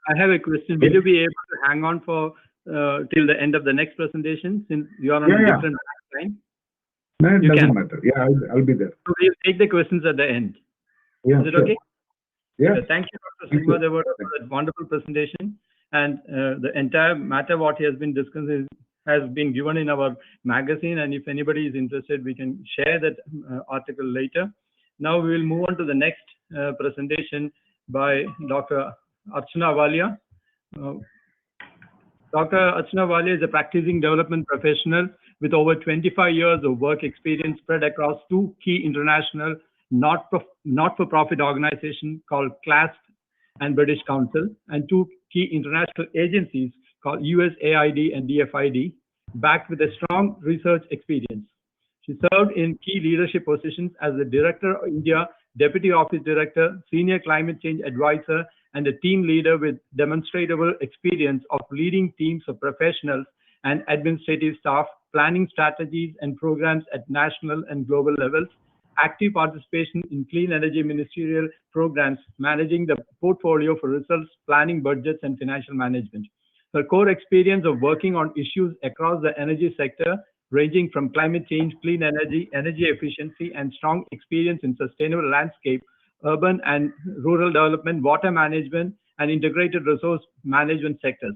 I have a question. Will you be able to hang on for till the end of the next presentation, since you are on a different time? No, it doesn't matter. Yeah, I'll be there. So we'll take the questions at the end. Yeah, is it sure. okay? Yeah. Thank you, Dr. Sukumar, for that wonderful presentation. And the entire matter what has been discussed has been given in our magazine. And if anybody is interested, we can share that article later. Now we will move on to the next presentation by Dr. Archana Walia. Dr. Archana Walia is a practicing development professional with over 25 years of work experience spread across two key international not-for-profit organizations called CLASP and British Council, and two key international agencies called USAID and DFID, backed with a strong research experience. She served in key leadership positions as the Director of India, Deputy Office Director, Senior Climate Change Advisor, and a team leader with demonstrable experience of leading teams of professionals and administrative staff, planning strategies and programs at national and global levels, active participation in clean energy ministerial programs, managing the portfolio for results, planning budgets, and financial management. Her core experience of working on issues across the energy sector, ranging from climate change, clean energy, energy efficiency, and strong experience in sustainable landscape, urban and rural development, water management, and integrated resource management sectors.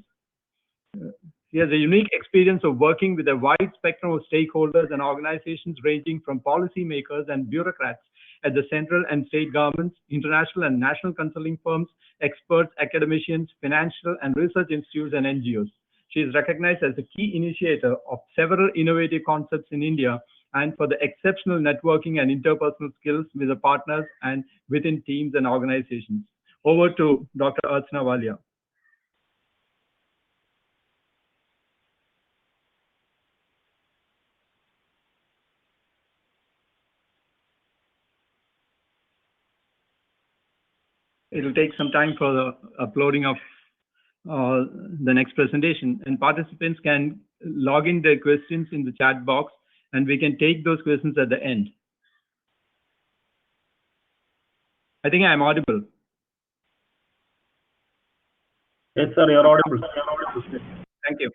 He has a unique experience of working with a wide spectrum of stakeholders and organizations ranging from policymakers and bureaucrats at the central and state governments, international and national consulting firms, experts, academicians, financial and research institutes, and NGOs. She is recognized as a key initiator of several innovative concepts in India and for the exceptional networking and interpersonal skills with the partners and within teams and organizations. Over to Dr. Archana Walia. It will take some time for the uploading of the next presentation, and participants can log in their questions in the chat box, and we can take those questions at the end. I think I am audible. Yes, sir, you're audible. Thank you.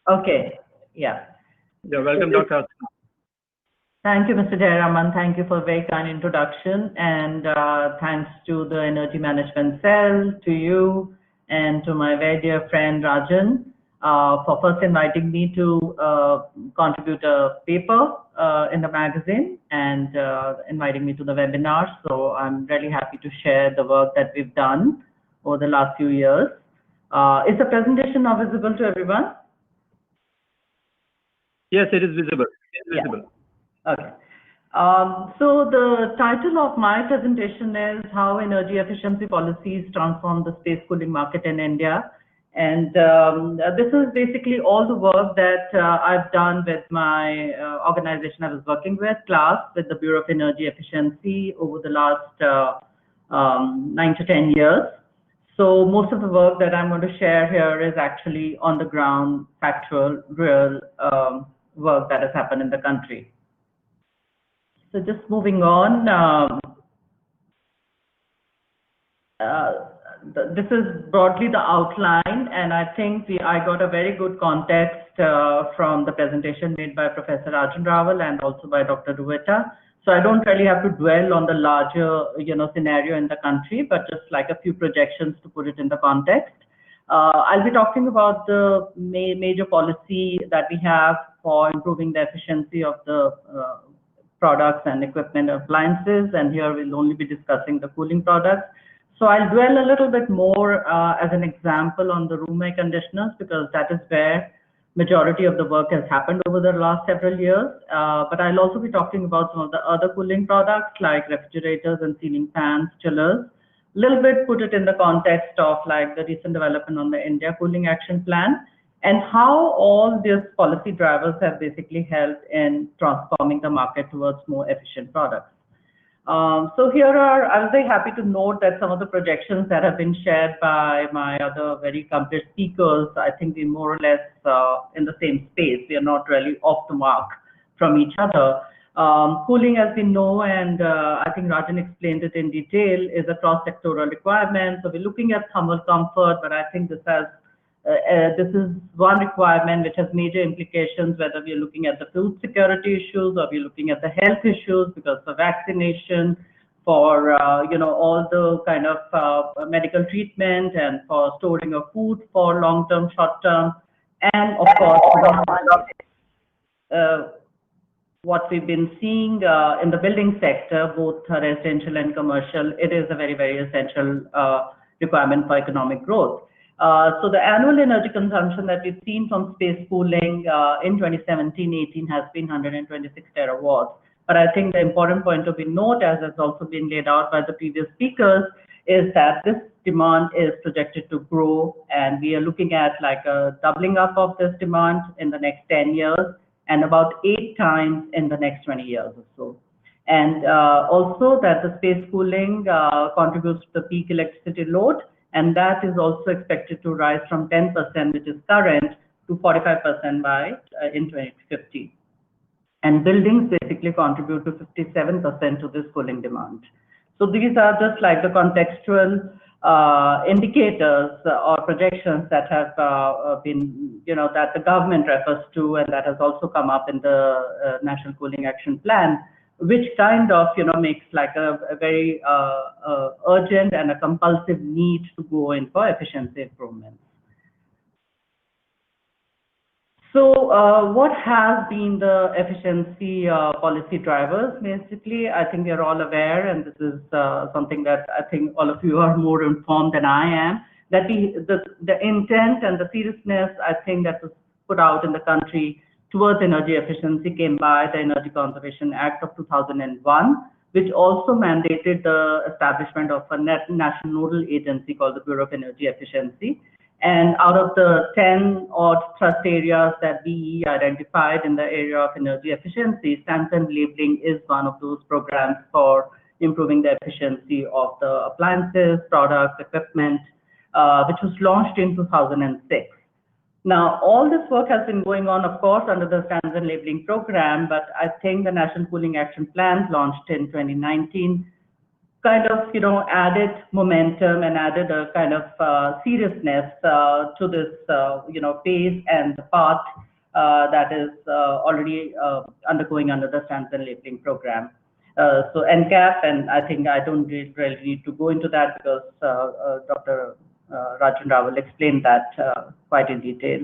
Okay, yeah. You're welcome, Dr. Thank you, Mr. Jayaraman. Thank you for a very kind introduction, and thanks to the Energy Management Cell, to you, and to my very dear friend Rajan for first inviting me to contribute a paper in the magazine and inviting me to the webinar. So I'm really happy to share the work that we've done over the last few years. Is the presentation now visible to everyone? Yes, it is visible. It is visible. Okay. So the title of my presentation is How Energy Efficiency Policies Transform the Space Cooling Market in India. And this is basically all the work that I've done with my organization I was working with, CLASS, with the Bureau of Energy Efficiency over the last 9 to 10 years. So most of the work that I'm going to share here is actually on the ground, factual, real work that has happened in the country. So just moving on, this is broadly the outline, and I think I got a very good context from the presentation made by Professor Rajan Rawal and also by Dr. Rueta. So I don't really have to dwell on the larger, scenario in the country, but just like a few projections to put it in the context. I'll be talking about the major policy that we have for improving the efficiency of the products and equipment appliances, and here we'll only be discussing the cooling products. So I'll dwell a little bit more as an example on the room air conditioners, because that is where majority of the work has happened over the last several years. But I'll also be talking about some of the other cooling products like refrigerators and ceiling fans, chillers. A little bit put it in the context of like the recent development on the India Cooling Action Plan, and how all these policy drivers have basically helped in transforming the market towards more efficient products. So here I was very happy to note that some of the projections that have been shared by my other very accomplished speakers, I think we're more or less in the same space. We are not really off the mark from each other. Cooling, as we know, and I think Rajan explained it in detail, is a cross-sectoral requirement. So we're looking at thermal comfort, but I think this is one requirement which has major implications, whether we're looking at the food security issues or we're looking at the health issues, because for vaccination, for all the kind of medical treatment, and for storing of food for long-term, short-term, and of course what we've been seeing in the building sector, both residential and commercial, it is a very, very essential requirement for economic growth. So the annual energy consumption that we've seen from space cooling in 2017-18 has been 126 terawatts. But I think the important point to be noted, as has also been laid out by the previous speakers, is that this demand is projected to grow, and we are looking at like a doubling up of this demand in the next 10 years, and about 8 times in the next 20 years or so. And also that the space cooling contributes to the peak electricity load, and that is also expected to rise from 10%, which is current, to 45% by in 2050. And buildings basically contribute to 57% to this cooling demand. So these are just like the contextual indicators or projections that have been, that the government refers to, and that has also come up in the National Cooling Action Plan, which kind of, makes like a very urgent and a compulsive need to go in for efficiency improvements. So what has been the efficiency policy drivers? Basically, I think you're all aware, and this is something that I think all of you are more informed than I am, that the intent and the seriousness, I think, that was put out in the country towards energy efficiency came by the Energy Conservation Act of 2001, which also mandated the establishment of a national nodal agency called the Bureau of Energy Efficiency. And out of the 10 odd thrust areas that BE identified in the area of energy efficiency, stamps and labeling is one of those programs for improving the efficiency of the appliances, products, equipment, which was launched in 2006. Now, all this work has been going on, of course, under the stamps and labeling program, but I think the National Cooling Action Plan launched in 2019 kind of, added momentum and added a kind of seriousness to this, pace and the path that is already undergoing under the stamps and labeling program. So NCAP, and I think I don't really need to go into that because Dr. Rajan Rawal explained that quite in detail.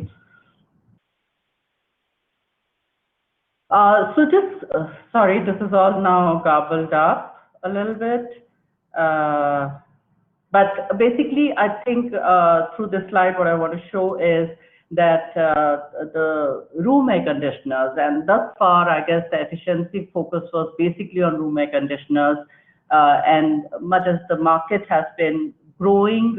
So just, sorry, this is all now garbled up a little bit. But But basically, I think through this slide, what I want to show is that the room air conditioners, and thus far, I guess the efficiency focus was basically on room air conditioners, and much as the market has been growing,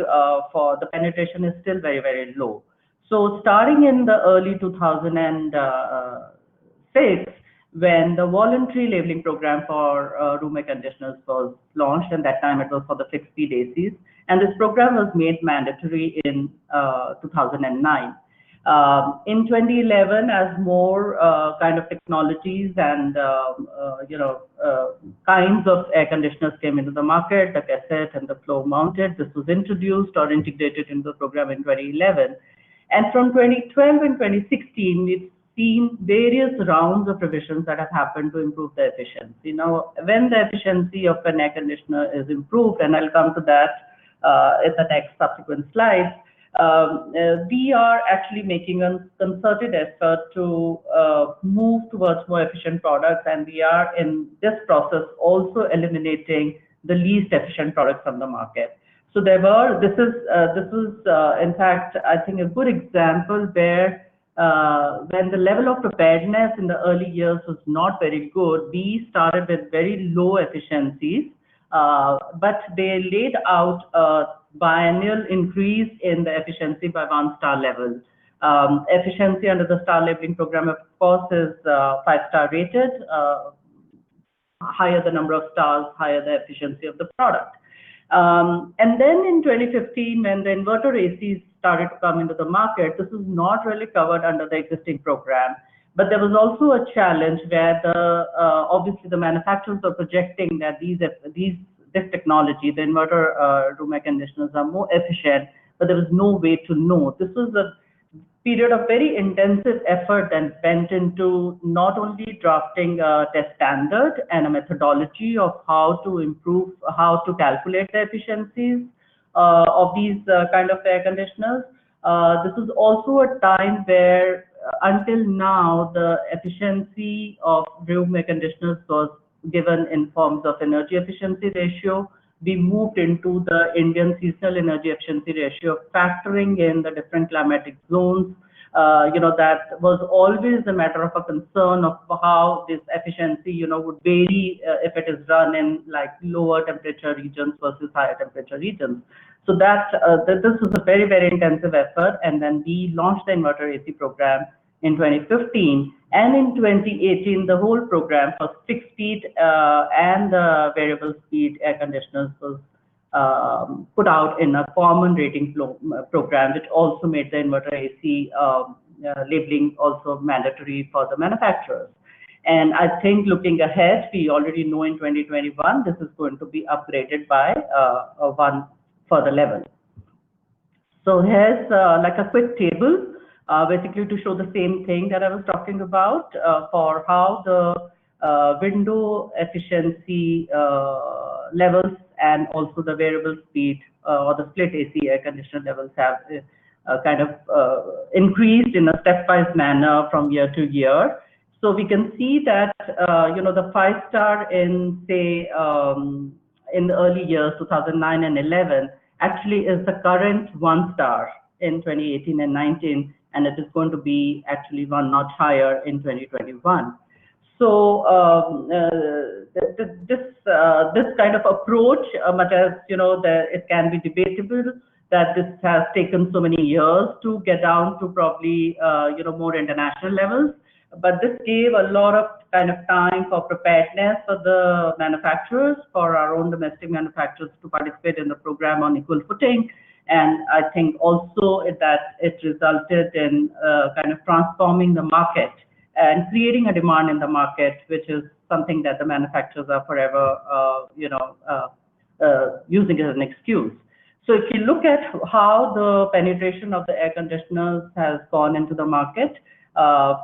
for the penetration is still very, very low. So starting in the early 2006, when the voluntary labeling program for room air conditioners was launched, and that time it was for the fixed speed ACs, and this program was made mandatory in 2009. In 2011, as more kind of technologies and kinds of air conditioners came into the market, the cassette and the floor mounted, this was introduced or integrated into the program in 2011. And from 2012 and 2016, we've seen various rounds of revisions that have happened to improve the efficiency. Now, when the efficiency of an air conditioner is improved, and I'll come to that in the next subsequent slides, we are actually making a concerted effort to move towards more efficient products, and we are in this process also eliminating the least efficient products from the market. So this is in fact, I think, a good example where when the level of preparedness in the early years was not very good, we started with very low efficiencies, but they laid out a biennial increase in the efficiency by 1-star level. Efficiency under the star labeling program, of course, is 5-star rated. Higher the number of stars, higher the efficiency of the product. And then in 2015, when the inverter ACs started to come into the market, this was not really covered under the existing program. But there was also a challenge where obviously the manufacturers are projecting that this technology, the inverter room air conditioners, are more efficient, but there was no way to know. This was a period of very intensive effort that went into not only drafting a test standard and a methodology of how to calculate the efficiencies of these kind of air conditioners. This was also a time where until now the efficiency of room air conditioners was given in forms of energy efficiency ratio. We moved into the Indian seasonal energy efficiency ratio, factoring in the different climatic zones. That was always a matter of a concern of how this efficiency, would vary if it is run in like lower temperature regions versus higher temperature regions. So this was a very, very intensive effort. And then we launched the inverter AC program in 2015. And in 2018, the whole program for fixed speed and variable speed air conditioners was put out in a common rating program, which also made the inverter AC labeling also mandatory for the manufacturers. And I think looking ahead, we already know in 2021, this is going to be upgraded by one further level. So here's like a quick table, basically to show the same thing that I was talking about for how the window efficiency levels and also the variable speed or the split AC air conditioner levels have kind of increased in a stepwise manner from year to year. So we can see that the 5-star in say in the early years 2009 and 11 actually is the current 1-star in 2018 and 19, and it is going to be actually 1 notch higher in 2021. So this kind of approach, much as it can be debatable that this has taken so many years to get down to probably more international levels, but this gave a lot of kind of time for preparedness for the manufacturers, for our own domestic manufacturers to participate in the program on equal footing. And I think also that it resulted in kind of transforming the market and creating a demand in the market, which is something that the manufacturers are forever, using as an excuse. So if you look at how the penetration of the air conditioners has gone into the market,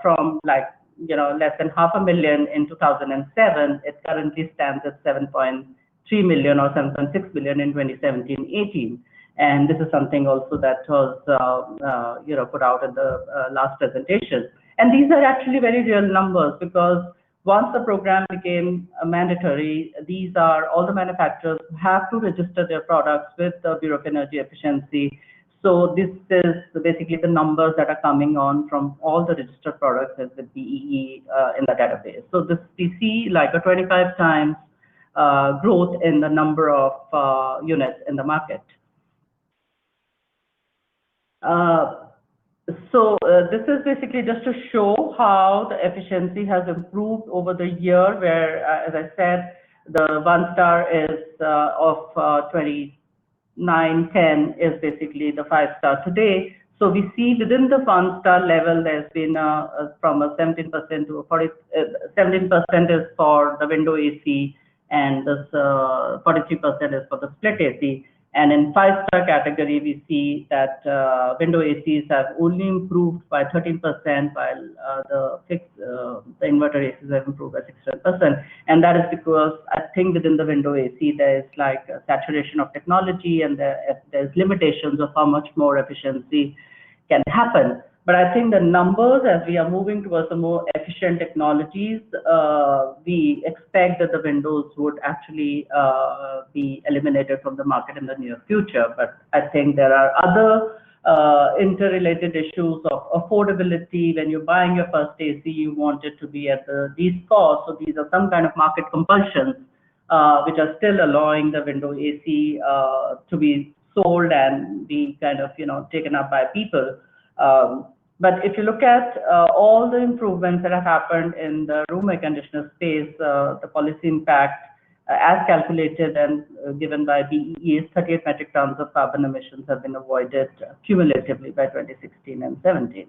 from like, less than 500,000 in 2007, it currently stands at 7.3 million or 7.6 million in 2017-18. And this is something also that was, put out in the last presentation. And these are actually very real numbers, because once the program became mandatory, these are all the manufacturers have to register their products with the Bureau of Energy Efficiency. So this is basically the numbers that are coming on from all the registered products as the BEE in the database. So this we see like a 25 times growth in the number of units in the market. This is basically just to show how the efficiency has improved over the year, where, as I said, the 1 star is of 2910 is basically the 5 star today. So we see within the 1 star level, there's been from a 17% to a 17% is for the window AC, and this 43% is for the split AC. And in 5 star category, we see that window ACs have only improved by 13%, while the inverter ACs have improved by 16%. And that is because I think within the window AC, there is like a saturation of technology, and there's limitations of how much more efficiency can happen. But I think the numbers, as we are moving towards the more efficient technologies, we expect that the windows would actually be eliminated from the market in the near future. But I think there are other interrelated issues of affordability. When you're buying your first AC, you want it to be at the least cost. So these are some kind of market compulsions which are still allowing the window AC to be sold and be kind of, taken up by people. But if you look at all the improvements that have happened in the room air conditioner space, the policy impact as calculated and given by BEE is 38 metric tons of carbon emissions have been avoided cumulatively by 2016 and 17.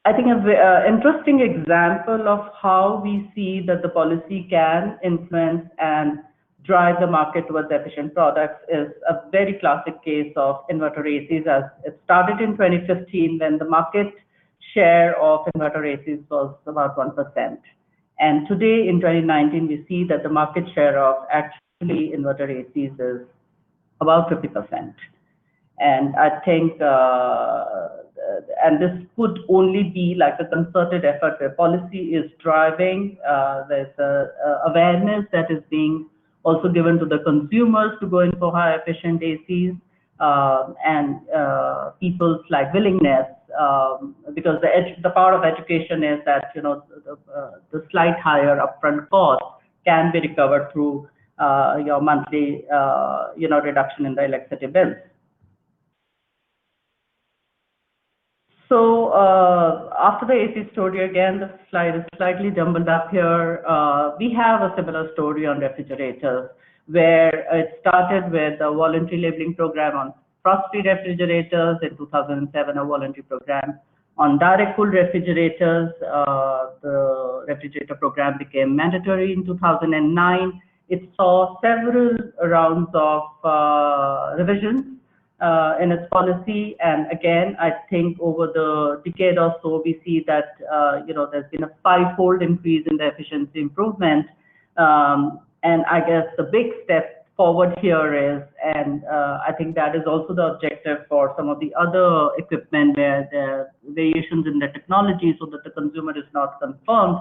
I think an interesting example of how we see that the policy can influence and drive the market towards efficient products is a very classic case of inverter ACs, as it started in 2015 when the market share of inverter ACs was about 1%. And today in 2019, we see that the market share of actually inverter ACs is about 50%. And I think, and this could only be like a concerted effort where policy is driving, there's awareness that is being also given to the consumers to go in for high efficient ACs, and people's like willingness, because the power of education is that the slight higher upfront cost can be recovered through your monthly reduction in the electricity bills. So after the AC story, again, the slide is slightly jumbled up here. We have a similar story on refrigerators, where it started with a voluntary labeling program on frost-free refrigerators in 2007, a voluntary program on direct cool refrigerators. The refrigerator program became mandatory in 2009. It saw several rounds of revisions in its policy, and again, I think over the decade or so, we see that there's been a 5-fold increase in the efficiency improvement, and I guess the big step forward here is, and I think that is also the objective for some of the other equipment where there are variations in the technology so that the consumer is not confirmed.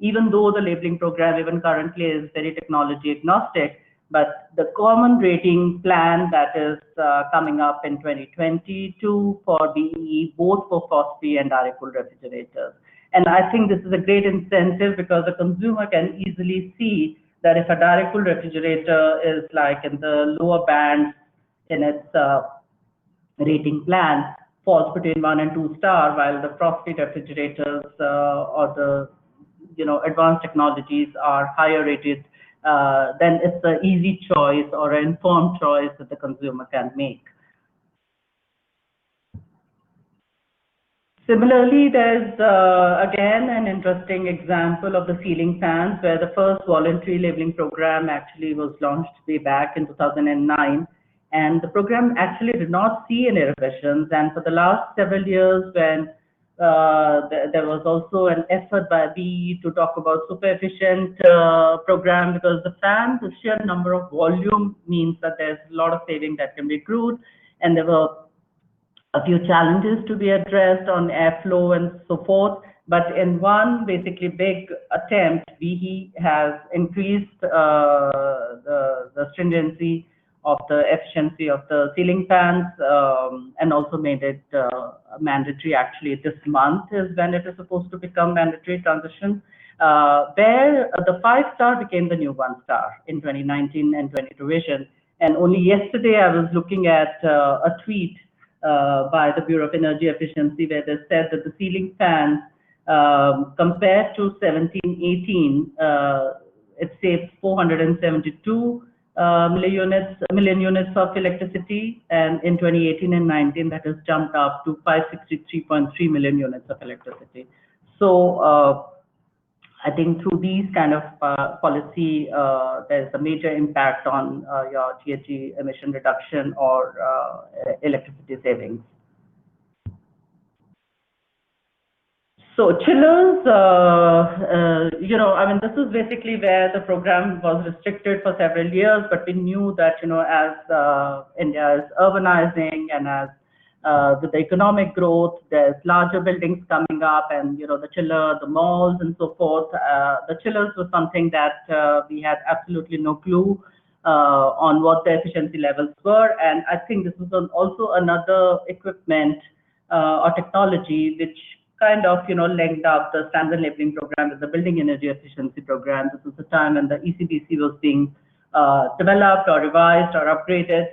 Even though the labeling program even currently is very technology agnostic, but the common rating plan that is coming up in 2022 for BEE, both for frost-free and direct cool refrigerators. And I think this is a great incentive because the consumer can easily see that if a direct cool refrigerator is like in the lower band in its rating plan, falls between 1 and 2 star, while the frost-free refrigerators or the advanced technologies are higher rated, then it's an easy choice or an informed choice that the consumer can make. Similarly, there's again an interesting example of the ceiling fans, where the first voluntary labeling program actually was launched way back in 2009, and the program actually did not see any revisions. And for the last several years, when there was also an effort by BEE to talk about super efficient program, because the fan, the sheer number of volume means that there's a lot of saving that can be accrued, and there were a few challenges to be addressed on airflow and so forth. But in one basically big attempt, he has increased the stringency of the efficiency of the ceiling fans, and also made it mandatory. Actually, this month is when it is supposed to become mandatory transition, where the 5-star became the new 1-star in 2019 and 22 vision. And only yesterday I was looking at a tweet by the Bureau of Energy Efficiency, where they said that the ceiling fans, compared to 17-18, it saves 472 million units of electricity, and in 2018 and 19 that has jumped up to 563.3 million units of electricity. So I think through these kind of policy, there's a major impact on your GHG emission reduction or electricity savings. So chillers, you know, I mean, this is basically where the program was restricted for several years, but we knew that, you know, as India is urbanizing and as with the economic growth, there's larger buildings coming up, and, you know, the chiller, the malls and so forth, the chillers was something that we had absolutely no clue on what the efficiency levels were. And I think this was also another equipment or technology which kind of, you know, linked up the standard labeling program with the building energy efficiency program. This was the time when the ECBC was being developed or revised or upgraded.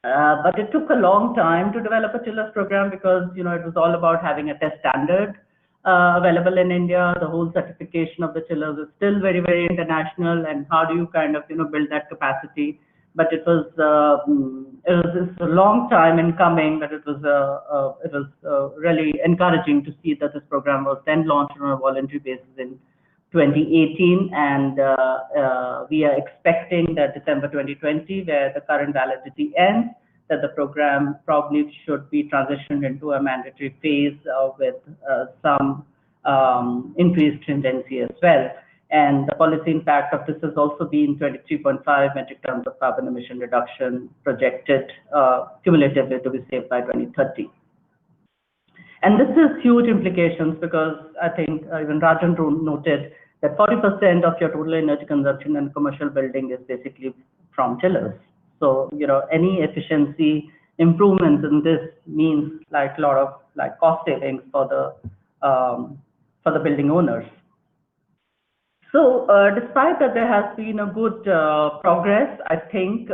But it took a long time to develop a chillers program because, you know, it was all about having a test standard available in India. The whole certification of the chillers is still very, very international, and how do you kind of, you know, build that capacity? But it was a long time in coming, but it was really encouraging to see that this program was then launched on a voluntary basis in 2018, and we are expecting that December 2020, where the current validity ends, that the program probably should be transitioned into a mandatory phase with some increased stringency as well. And the policy impact of this has also been 23.5 metric tons of carbon emission reduction projected cumulatively to be saved by 2030. And this has huge implications because I think even Rajan noted that 40% of your total energy consumption in a commercial building is basically from chillers. So, you know, any efficiency improvements in this means like a lot of like cost savings for the building owners. So despite that there has been a good progress, I think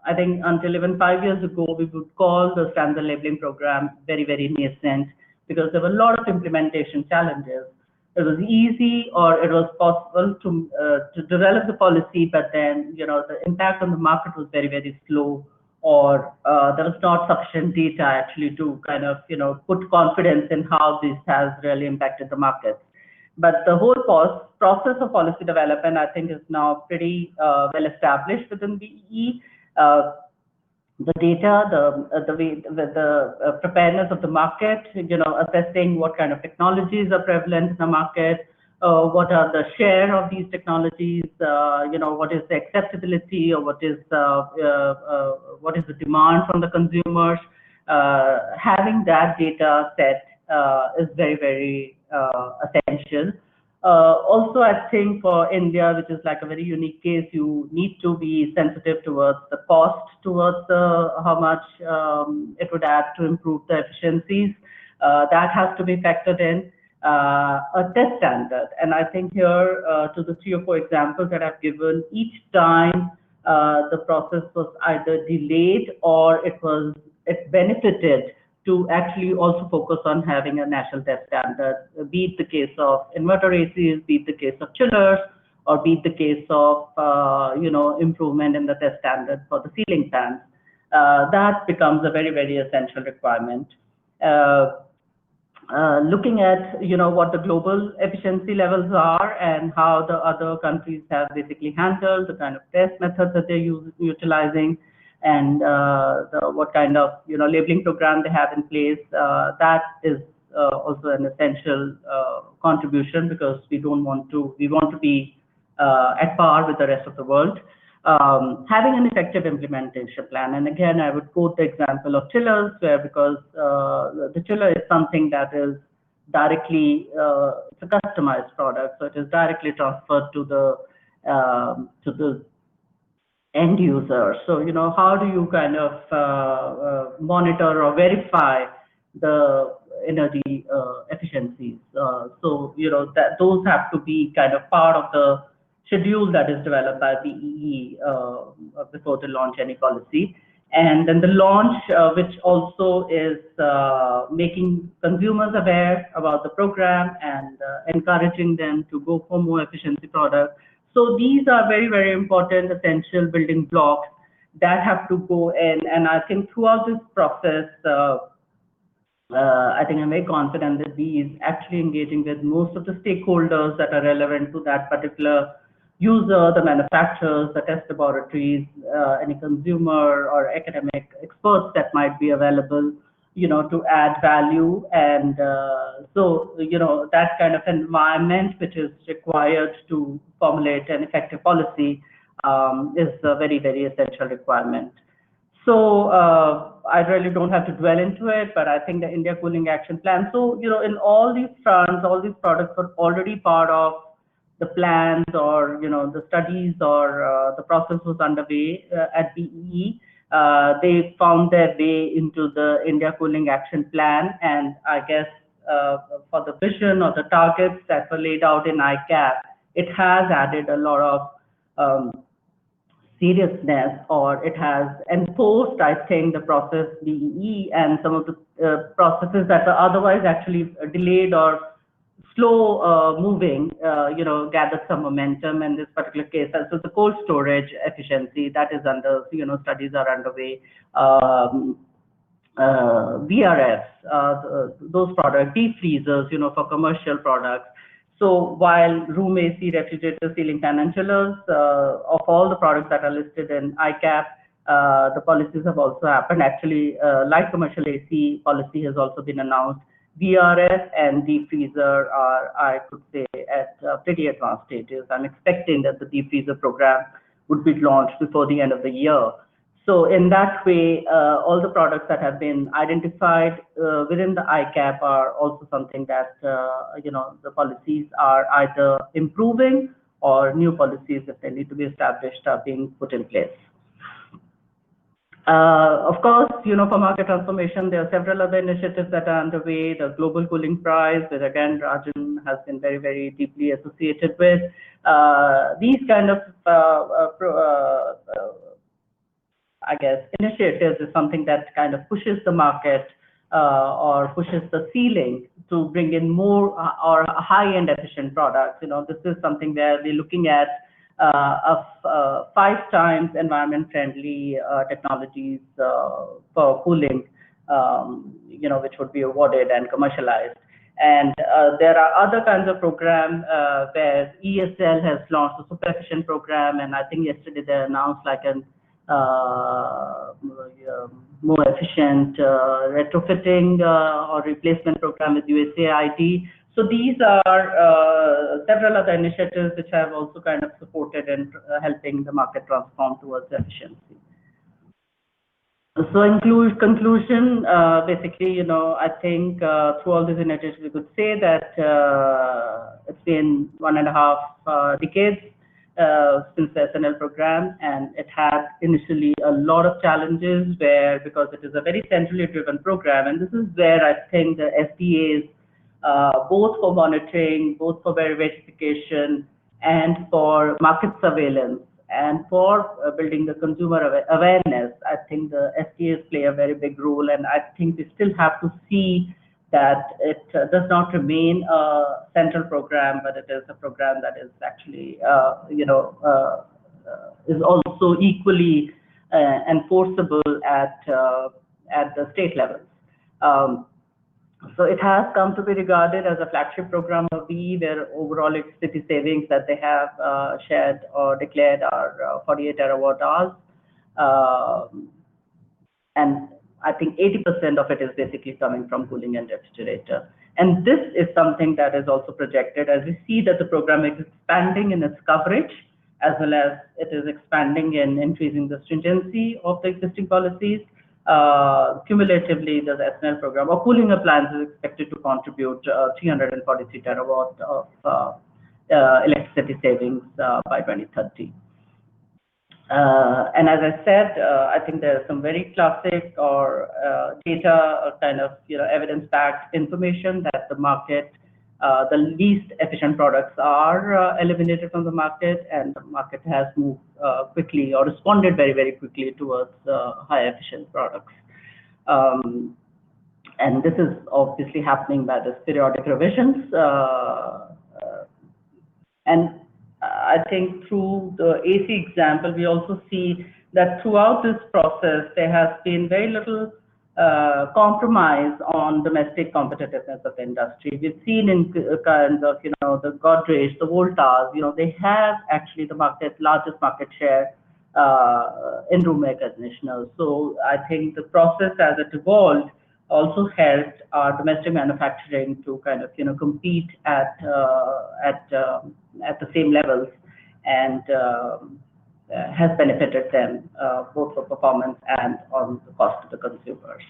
until even 5 years ago, we would call the standard labeling program very, very nascent because there were a lot of implementation challenges. It was easy or it was possible to develop the policy, but then, you know, the impact on the market was very, very slow, or there was not sufficient data actually to kind of, you know, put confidence in how this has really impacted the market. But the whole process of policy development, I think, is now pretty well established within BEE. The data, the preparedness of the market, you know, assessing what kind of technologies are prevalent in the market, what are the share of these technologies, you know, what is the acceptability, or what is the demand from the consumers. Having that data set is very, very essential. Also, I think for India, which is like a very unique case, you need to be sensitive towards the cost, towards how much it would add to improve the efficiencies. That has to be factored in. A test standard, and I think here to the 3 or 4 examples that I've given, each time the process was either delayed or it benefited to actually also focus on having a national test standard, be it the case of inverter ACs, be it the case of chillers, or be it the case of you know, improvement in the test standard for the ceiling fans. That becomes a very, very essential requirement. Looking at, you know, what the global efficiency levels are and how the other countries have basically handled the kind of test methods that they're utilizing, and what kind of, you know, labeling program they have in place, that is also an essential contribution, because we want to be at par with the rest of the world. Having an effective implementation plan, and again I would quote the example of chillers, where because the chiller is something that is directly, it's a customized product, so it is directly transferred to the end user. So, how do you kind of monitor or verify the energy efficiencies? So, that those have to be kind of part of the schedule that is developed by the EE before they launch any policy. And then the launch, which also is making consumers aware about the program and encouraging them to go for more efficiency products. So these are very, very important, essential building blocks that have to go in. And I think throughout this process, I think I'm very confident that BE is actually engaging with most of the stakeholders that are relevant to that particular user, the manufacturers, the test laboratories, any consumer or academic experts that might be available, to add value. And so, that kind of environment which is required to formulate an effective policy is a very, very essential requirement. So I really don't have to dwell into it, but I think the India Cooling Action Plan. So, in all these fronts, all these products are already part of the plans or, the studies or the process was underway at BEE. They found their way into the India Cooling Action Plan. And I guess for the vision or the targets that were laid out in ICAP, it has added a lot of seriousness, or it has enforced, I think, the process BEE and some of the processes that were otherwise actually delayed or slow moving, gathered some momentum in this particular case. So the cold storage efficiency that is under, studies are underway. VRFs, those products, deep freezers, for commercial products. So while room AC, refrigerator, ceiling fan, and chillers, of all the products that are listed in ICAP, the policies have also happened. Actually, light commercial AC policy has also been announced. VRF and deep freezer are, I could say, at pretty advanced stages. I'm expecting that the deep freezer program would be launched before the end of the year. So in that way, all the products that have been identified within the ICAP are also something that, the policies are either improving or new policies, if they need to be established, are being put in place. Of course, for market transformation, there are several other initiatives that are underway. The Global Cooling Prize, which again, Rajan has been very, very deeply associated with. These kind of I guess, initiatives is something that kind of pushes the market or pushes the ceiling to bring in more or high-end efficient products. This is something where we're looking at 5 times environment-friendly technologies for cooling, which would be awarded and commercialized. And there are other kinds of programs where ESL has launched a super efficient program, and I think yesterday they announced like an more efficient retrofitting or replacement program with USAID. So these are several other initiatives which have also kind of supported and helping the market transform towards efficiency. So in conclusion, basically, I think through all these initiatives, we could say that it's been 1.5 decades since the SNL program, and it had initially a lot of challenges because it is a very centrally driven program, and this is where I think the SDAs, both for monitoring, both for verification, and for market surveillance, and for building the consumer awareness, I think the SDAs play a very big role, and I think we still have to see that it does not remain a central program, but it is a program that is actually, is also equally enforceable at the state levels. So it has come to be regarded as a flagship program of BE, where overall electricity savings that they have shared or declared are 48 terawatt hours. And I think 80% of it is basically coming from cooling and refrigerator. And this is something that is also projected as we see that the program is expanding in its coverage, as well as it is expanding and increasing the stringency of the existing policies. cumulatively, the SNL program or cooling appliance is expected to contribute 343 terawatt of electricity savings by 2030. And as I said, I think there are some very classic or data kind of evidence-backed information that the market, the least efficient products are eliminated from the market, and the market has moved quickly or responded very, very quickly towards high efficient products. And this is obviously happening by this periodic revisions. And I think through the AC example, we also see that throughout this process, there has been very little compromise on domestic competitiveness of the industry. We've seen in kinds of, the Godrej, the Voltas, they have actually the largest market share in room air conditioners. So I think the process as it evolved also helped our domestic manufacturing to kind of, compete at the same levels, and has benefited them both for performance and on the cost to the consumers.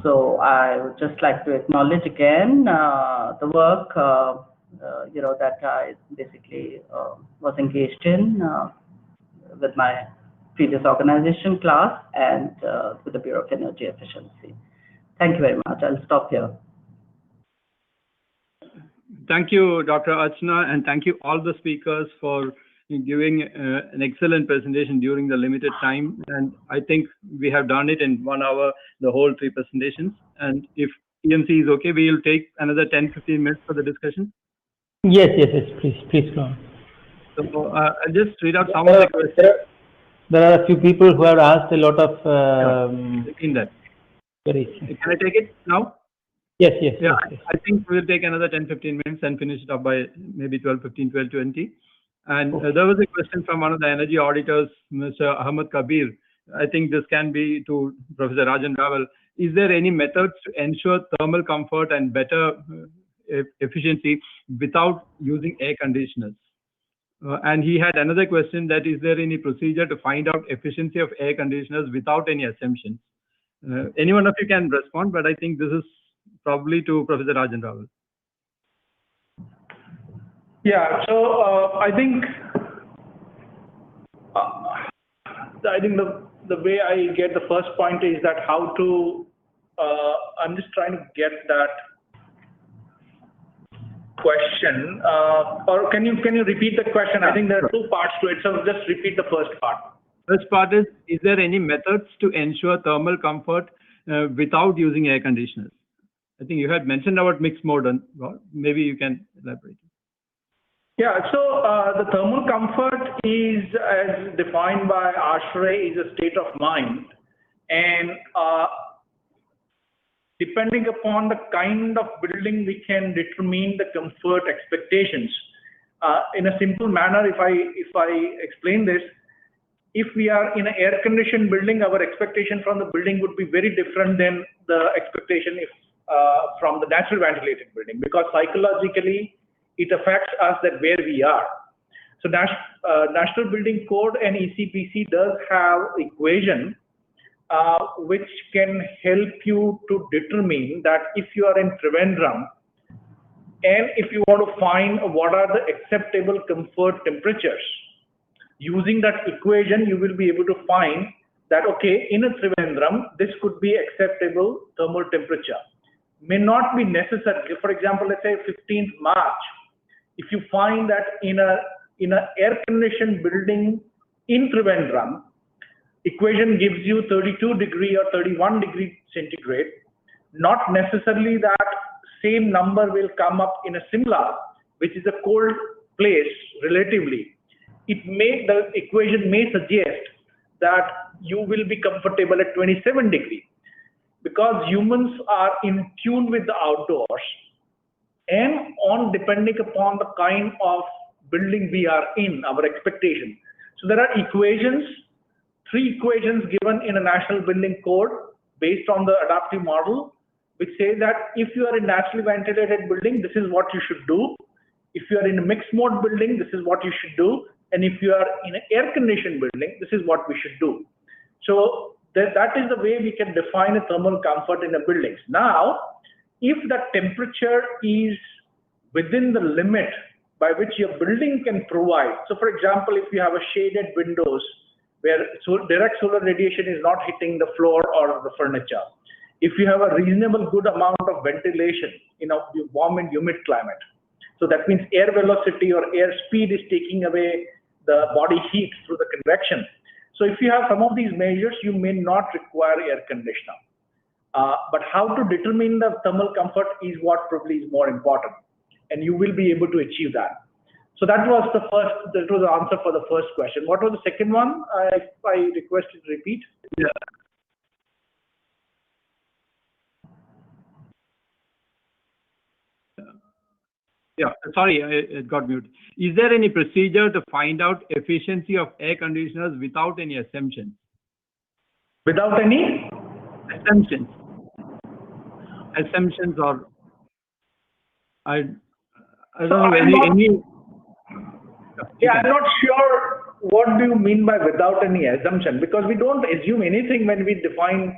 So I would just like to acknowledge again the work that I basically was engaged in with my previous organization class and with the Bureau of Energy Efficiency. Thank you very much. I'll stop here. Thank you, Dr. Archana, and thank you all the speakers for giving an excellent presentation during the limited time. And I think we have done it in 1 hour, the whole 3 presentations. And if EMC is okay, we will take another 10-15 minutes for the discussion. Yes, please go on. So I'll just read out some of the questions. There are a few people who have asked a lot of in that. Very. Can I take it now? Yes. I think we'll take another 10-15 minutes and finish it up by maybe 12:15, 12:20. And there was a question from one of the energy auditors, Mr. Ahmed Kabir. I think this can be to Professor Rajan Raval. Is there any methods to ensure thermal comfort and better efficiency without using air conditioners? And he had another question, that is there any procedure to find out efficiency of air conditioners without any assumptions? Any one of you can respond, but I think this is probably to Professor Rajan Raval. Yeah, so I think the way I get the first point is that how to, I'm just trying to get that question, or can you repeat the question? I think there are 2 parts to it, so just repeat the first part. First part is there any methods to ensure thermal comfort without using air conditioners? I think you had mentioned about mixed mode, and maybe you can elaborate. Yeah, so the thermal comfort is, as defined by ASHRAE, is a state of mind, and depending upon the kind of building, we can determine the comfort expectations. In a simple manner, if I explain this, if we are in an air-conditioned building, our expectation from the building would be very different than the expectation from the natural ventilated building, because psychologically it affects us that where we are. So National Building Code and ECPC does have equation which can help you to determine that if you are in Trivandrum and if you want to find what are the acceptable comfort temperatures, using that equation you will be able to find that, okay, in a Trivandrum this could be acceptable thermal temperature. May not be necessary. For example, let's say 15th March, if you find that in a air-conditioned building in Trivandrum, equation gives you 32 degree or 31 degree centigrade, not necessarily that same number will come up in a Simla, which is a cold place relatively. The equation may suggest that you will be comfortable at 27 degree, because humans are in tune with the outdoors, and depending upon the kind of building we are in, our expectation. So there are equations, 3 equations given in a National Building Code based on the adaptive model, which say that if you are in naturally ventilated building, this is what you should do. If you are in a mixed mode building, this is what you should do. And if you are in an air conditioned building, this is what we should do. So that is the way we can define a thermal comfort in a building. Now, if the temperature is within the limit by which your building can provide, so for example, if you have a shaded windows where direct solar radiation is not hitting the floor or the furniture, if you have a reasonable good amount of ventilation in a warm and humid climate, so that means air velocity or air speed is taking away the body heat through the convection. So if you have some of these measures, you may not require air conditioner. But how to determine the thermal comfort is what probably is more important, and you will be able to achieve that. So that was the answer for the first question. What was the second one? I request you to repeat. Yeah. Yeah, sorry, it got muted. Is there any procedure to find out efficiency of air conditioners without any assumptions? Without any? Assumptions. Assumptions, or I don't know any. Yeah, I'm not sure what do you mean by without any assumption, because we don't assume anything when we define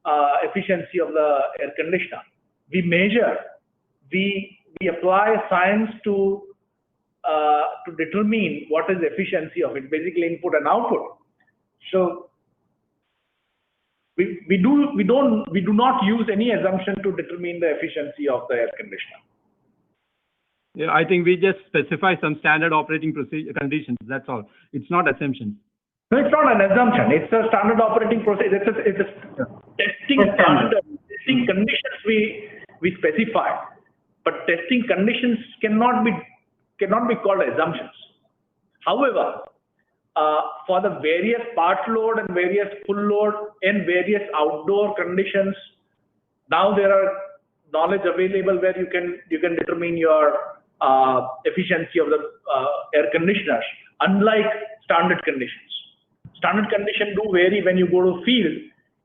efficiency of the air conditioner. We measure, we apply science to determine what is the efficiency of it, basically input and output. So we do not use any assumption to determine the efficiency of the air conditioner. Yeah, I think we just specify some standard operating procedure conditions. That's all. It's not assumptions. No, it's not an assumption. It's a standard operating procedure. It's a testing standard. Testing conditions we specify, but testing conditions cannot be called assumptions. However, for the various part load and various full load and various outdoor conditions, now there are knowledge available where you can determine your efficiency of the air conditioners, unlike standard conditions. Standard conditions do vary when you go to field,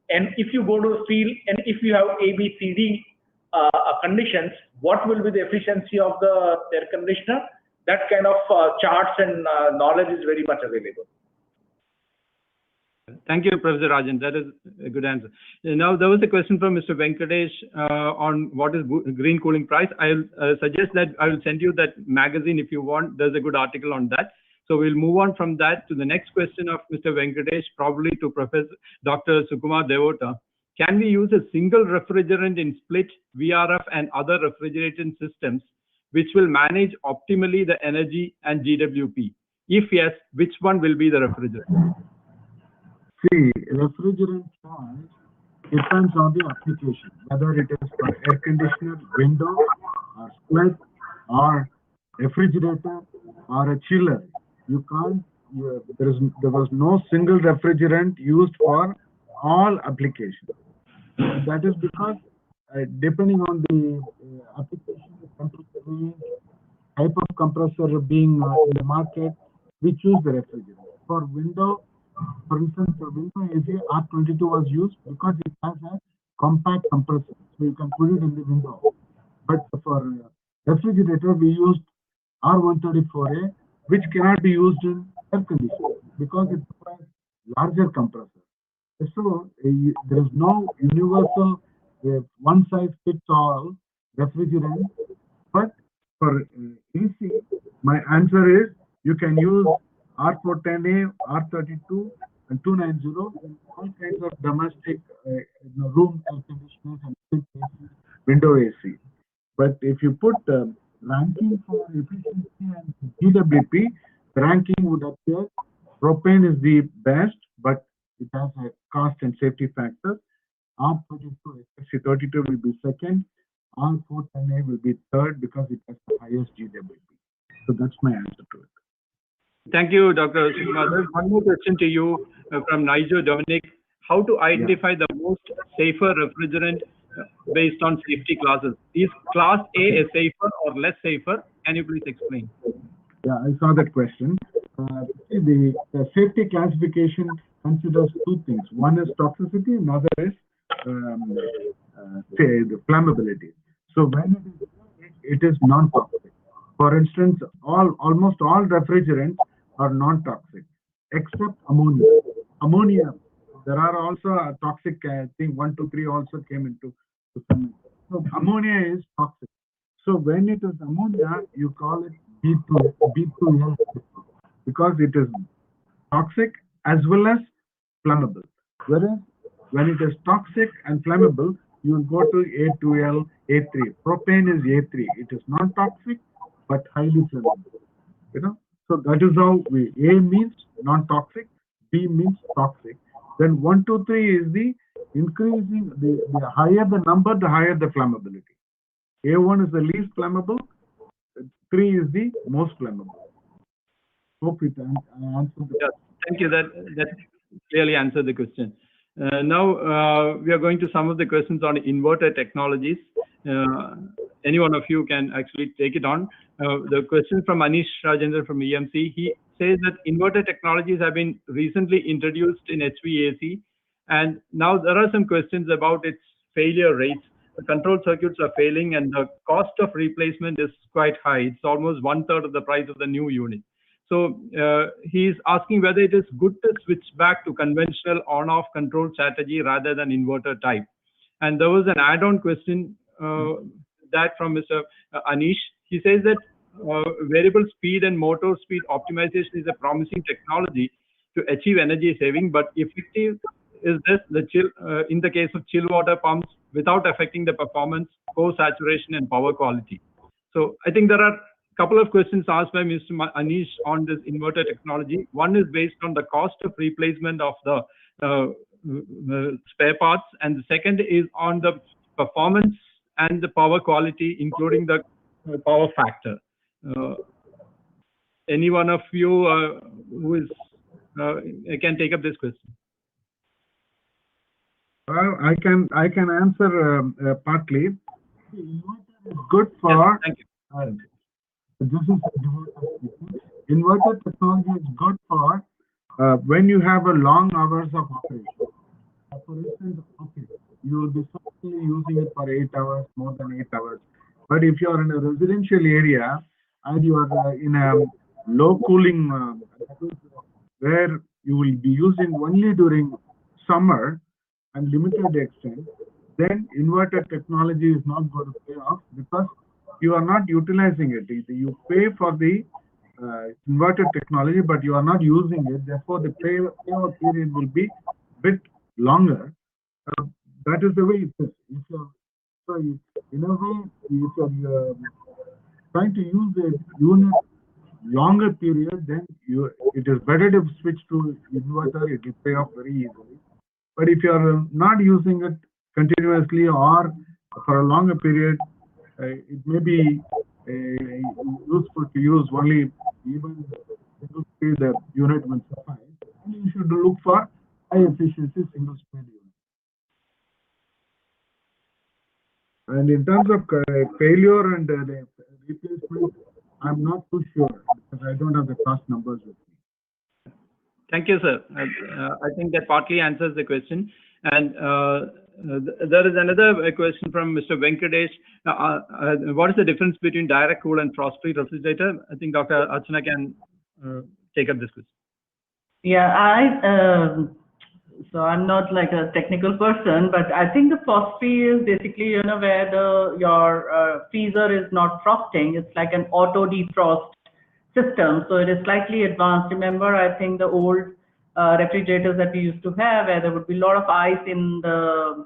and if you go to the field and if you have A, B, C, D conditions, what will be the efficiency of the air conditioner? That kind of charts and knowledge is very much available. Thank you, Professor Rajan. That is a good answer. Now, there was a question from Mr. Venkatesh on what is green cooling price. I'll suggest that I will send you that magazine if you want. There's a good article on that. So we'll move on from that to the next question of Mr. Venkatesh, probably to Professor Dr. Sukumar Devota. Can we use a single refrigerant in split, VRF, and other refrigeration systems, which will manage optimally the energy and GWP? If yes, which one will be the refrigerant? See, refrigerant choice depends on the application, whether it is for air conditioner, window, or split, or refrigerator, or a chiller. You can't. There was no single refrigerant used for all applications. That is because depending on the application, the temperature range, type of compressor being in the market, we choose the refrigerant. For window, for instance, for window AC, R22 was used because it has a compact compressor, so you can put it in the window. But for refrigerator, we used R134A, which cannot be used in air conditioning because it requires larger compressor. So there is no universal one-size-fits-all refrigerant. But for AC, my answer is you can use R410A, R32, and 290 in all kinds of domestic room air conditioners and window AC. But if you put ranking for efficiency and GWP, the ranking would appear propane is the best, but it has a cost and safety factor. R32, especially 32, will be second. R410A will be third because it has the highest GWP. So that's my answer to it. Thank you, Dr. Sukumar. There's one more question to you from Nigel Dominic. How to identify the most safer refrigerant based on safety classes? Is class A safer or less safer? Can you please explain? Yeah, I saw that question. The safety classification considers two things. One is toxicity, another is the flammability. So when it is non-toxic. For instance, almost all refrigerants are non-toxic, except ammonia. Ammonia, there are also a toxic, I think 1, 2, 3 also came into cement. So ammonia is toxic. So when it is ammonia, you call it B2L because it is toxic as well as flammable. Whereas when it is toxic and flammable, you will go to A2L, A3. Propane is A3. It is non-toxic but highly flammable. You know, so that is how we. A means non-toxic, B means toxic. Then 1, 2, 3 is the increasing. The higher the number, the higher the flammability. A1 is the least flammable. 3 is the most flammable. Hope it answered the question. Thank you. That clearly answered the question. Now we are going to some of the questions on inverter technologies. Any one of you can actually take it on. The question from Anish Rajendra from EMC, he says that inverter technologies have been recently introduced in HVAC, and now there are some questions about its failure rates. The control circuits are failing and the cost of replacement is quite high. It's almost 1/3 of the price of the new unit. So he's asking whether it is good to switch back to conventional on-off control strategy rather than inverter type. And there was an add-on question that from Mr. Anish. He says that variable speed and motor speed optimization is a promising technology to achieve energy saving, but effective is this in the case of chill water pumps without affecting the performance, core saturation, and power quality. So I think there are a couple of questions asked by Mr. Anish on this inverter technology. One is based on the cost of replacement of the spare parts, and the second is on the performance and the power quality, including the power factor. Any one of you who is can take up this question? Well, I can answer partly. Inverter is good for. Yes, thank you. This is inverter technology is good for when you have a long hours of operation. For instance, okay, you will be certainly using it for 8 hours, more than 8 hours. But if you are in a residential area and you are in a low cooling where you will be using only during summer and limited extent, then inverter technology is not going to pay off because you are not utilizing it. You pay for the inverter technology, but you are not using it. Therefore, the payout period will be a bit longer. That is the way it is. So in a way, if you're trying to use the unit longer period, then it is better to switch to inverter. It will pay off very easily. But if you are not using it continuously or for a longer period, it may be useful to use only even single speed the unit will suffice. And you should look for high efficiency single speed unit. And in terms of failure and the replacement, I'm not too sure because I don't have the cost numbers with me. Thank you, sir. I think that partly answers the question. And there is another question from Mr. Venkatesh. What is the difference between direct cool and frost-free refrigerator? I think Dr. Archana can take up this question. Yeah, so I'm not like a technical person, but I think the frost-free is basically, where your freezer is not frosting. It's like an auto defrost system. So it is slightly advanced. Remember, I think the old refrigerators that we used to have, where there would be a lot of ice in the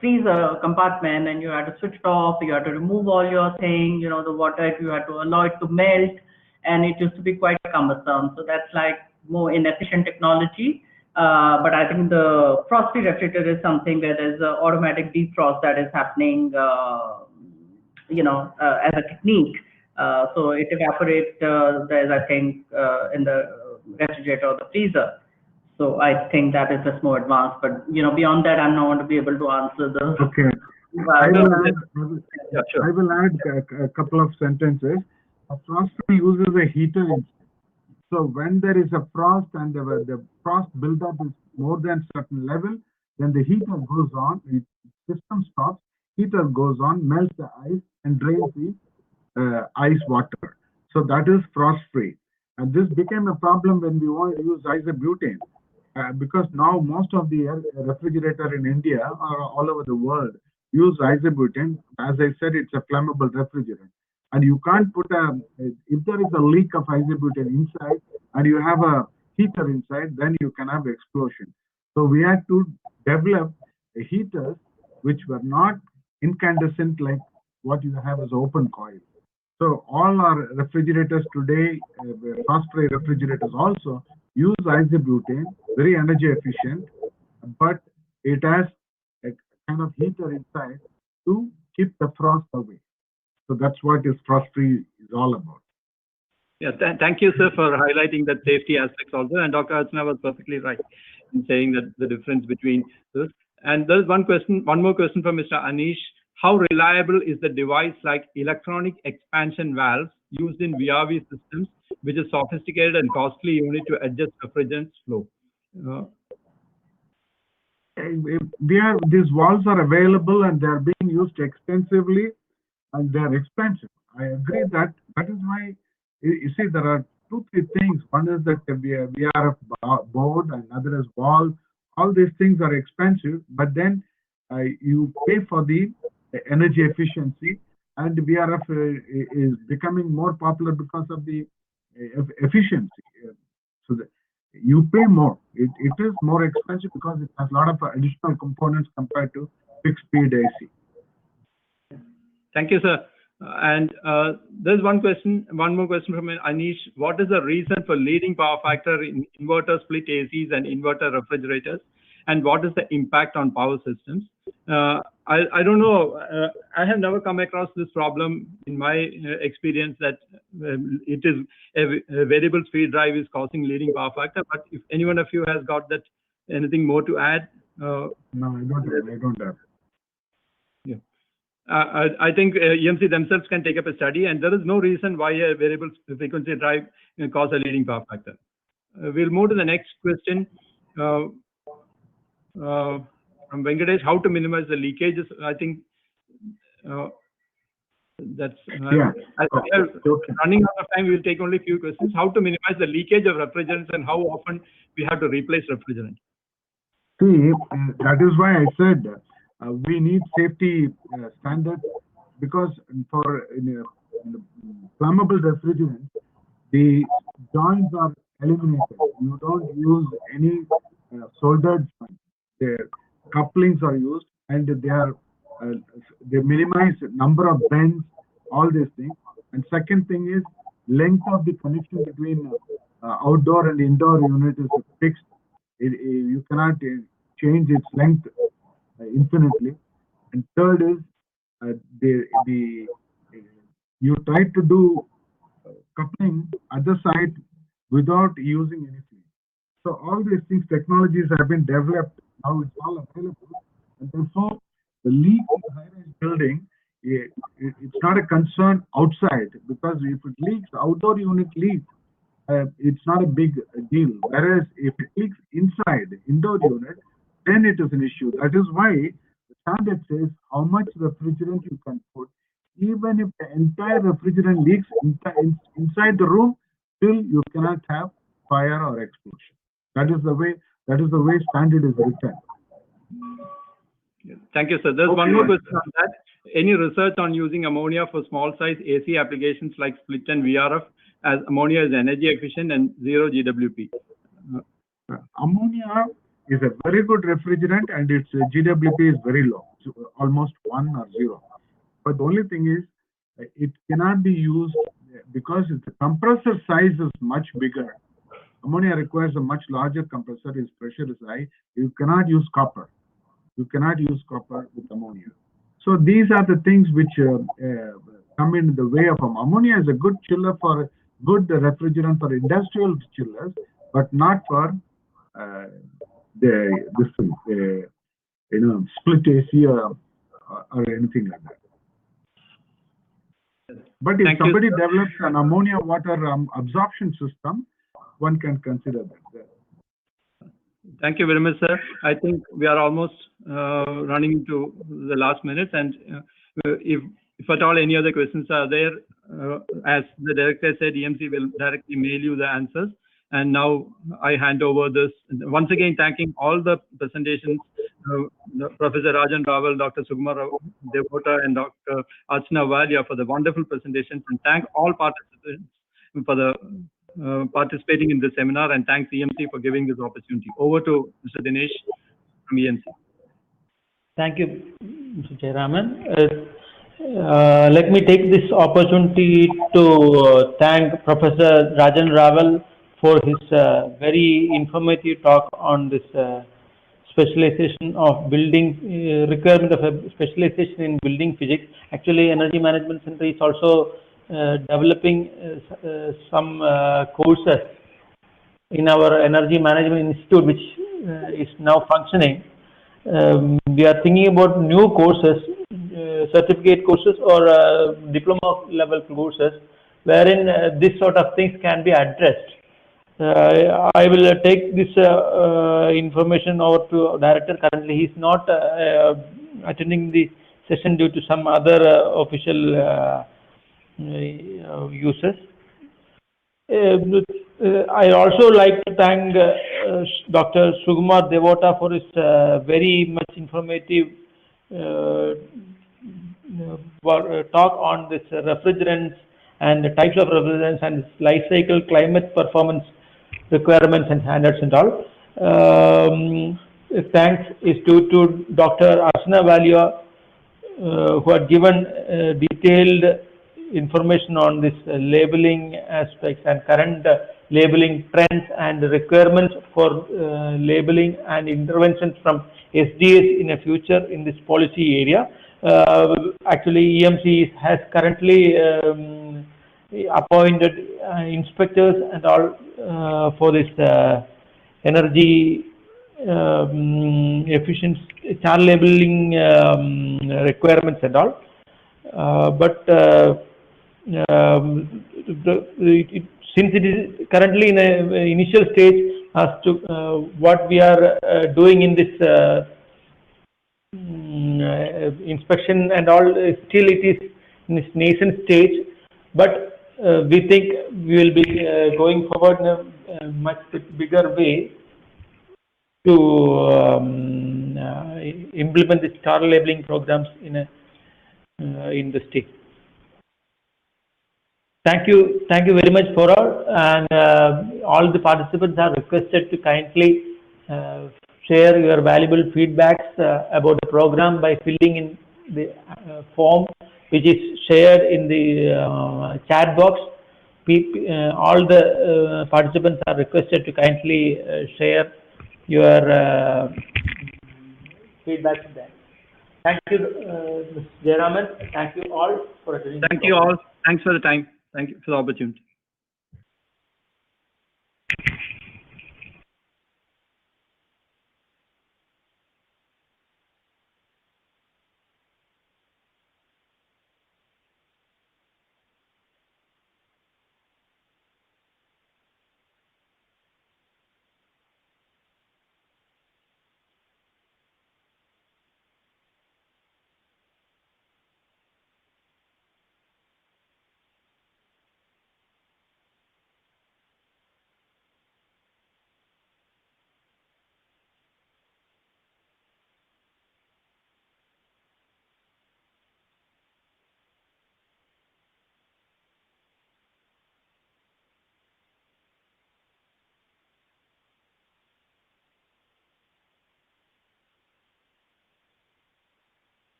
freezer compartment, and you had to switch it off. You had to remove all your things. The water, you had to allow it to melt, and it used to be quite cumbersome. So that's like more inefficient technology. But I think the frost-free refrigerator is something where there's an automatic defrost that is happening, as a technique. So it evaporates, I think, in the refrigerator or the freezer. So I think that is just more advanced. But beyond that, I'm not going to be able to answer the. Okay. I will add a couple of sentences. A frost-free uses a heater instead. So when there is a frost and the frost buildup is more than certain level, then the heater goes on, system stops, heater goes on, melts the ice and drains the ice water. So that is frost-free. And this became a problem when we want to use isobutane. because now most of the refrigerator in India or all over the world use isobutane. As I said, it's a flammable refrigerant. And you can't put if there is a leak of isobutane inside and you have a heater inside, then you can have explosion. So we had to develop heaters which were not incandescent like what you have as open coil. So all our refrigerators today, fast-spray refrigerators also use isobutane, very energy efficient, but it has a kind of heater inside to keep the frost away. So that's what is frost-free is all about. Yeah, thank you, sir, for highlighting that safety aspects also. And Dr. Archana was perfectly right in saying that the difference between this. And there's one more question from Mr. Anish. How reliable is the device like electronic expansion valves used in VRV systems, which is sophisticated and costly unit to adjust refrigerant flow? These valves are available and they are being used extensively and they are expensive. I agree that is why you see there are 2-3 things. One is that the VRF board and another is valve. All these things are expensive, but then you pay for the energy efficiency, and VRF is becoming more popular because of the efficiency. So that you pay more. It is more expensive because it has a lot of additional components compared to fixed speed AC. Thank you, sir. And there's one more question from Anish. What is the reason for leading power factor in inverter split ACs and inverter refrigerators? And what is the impact on power systems? I don't know. I have never come across this problem in my experience that it is a variable speed drive is causing leading power factor. But if any one of you has got that, anything more to add? No, I don't have. Yeah. I think EMC themselves can take up a study, and there is no reason why a variable frequency drive cause a leading power factor. We'll move to the next question from Venkatesh. How to minimize the leakages? I think that's running out of time. We'll take only a few questions. How to minimize the leakage of refrigerants and how often we have to replace refrigerant? See, that is why I said we need safety standards, because for flammable refrigerant, the joints are eliminated. You don't use any soldered joints. Their couplings are used, and they minimize number of bends, all these things. And second thing is length of the connection between outdoor and indoor unit is fixed. You cannot change its length infinitely. And third is you try to do coupling at the site without using anything. So all these things, technologies have been developed. Now it's all available, and therefore the leak in the high-rise building, it's not a concern outside, because if it leaks, outdoor unit leaks, it's not a big deal. Whereas if it leaks inside indoor unit, then it is an issue. That is why the standard says how much refrigerant you can put. Even if the entire refrigerant leaks inside the room, still you cannot have fire or explosion. That is the way standard is written. Thank you, sir. There's one more question on that. Any research on using ammonia for small size AC applications like split and VRF, as ammonia is energy efficient and 0 GWP? Ammonia is a very good refrigerant, and its GWP is very low, almost 1 or 0. But the only thing is, it cannot be used because the compressor size is much bigger. Ammonia requires a much larger compressor. Its pressure is high. You cannot use copper. You cannot use copper with ammonia. So these are the things which come in the way of ammonia. Is a good chiller for good refrigerant for industrial chillers, but not for split AC or anything like that. But if somebody develops an ammonia water absorption system, one can consider that. Thank you very much, sir. I think we are almost running into the last minutes, and if at all any other questions are there, as the director said, EMC will directly mail you the answers. And now I hand over this, once again thanking all the presentations, Professor Rajan Raval, Dr. Sukumar Devota, and Dr. Archana Valia for the wonderful presentations, and thank all participants for the participating in this seminar, and thanks EMC for giving this opportunity. Over to Mr. Dinesh from EMC. Thank you, Mr. Jayaraman. Let me take this opportunity to thank Professor Rajan Raval for his very informative talk on this specialization of building, requirement of a specialization in building physics. Actually, Energy Management Center is also developing some courses in our Energy Management Institute, which is now functioning. We are thinking about new courses, certificate courses or diploma level courses, wherein this sort of things can be addressed. I will take this information over to Director. Currently, he is not attending the session due to some other official uses. I also like to thank Dr. Sukumar Devota for his very much informative talk on this refrigerants and the types of refrigerants and life cycle climate performance requirements and standards and all. Thanks is due to Dr. Archana Valia, who had given detailed information on this labeling aspects and current labeling trends and requirements for labeling and interventions from SDS in the future in this policy area. Actually, EMC has currently appointed inspectors and all for this energy efficient char labeling requirements and all. Since it is currently in an initial stage as to what we are doing in this inspection and all, still it is in its nascent stage, but we think we will be going forward in a much bigger way to implement the star labeling programs in the state. Thank you very much for all, and all the participants are requested to kindly share your valuable feedbacks about the program by filling in the form which is shared in the chat box. All the participants are requested to kindly share your feedback to them. Thank you, Mr. Jayaraman. Thank you all for attending. Thank you all. Thanks for the time. Thank you for the opportunity.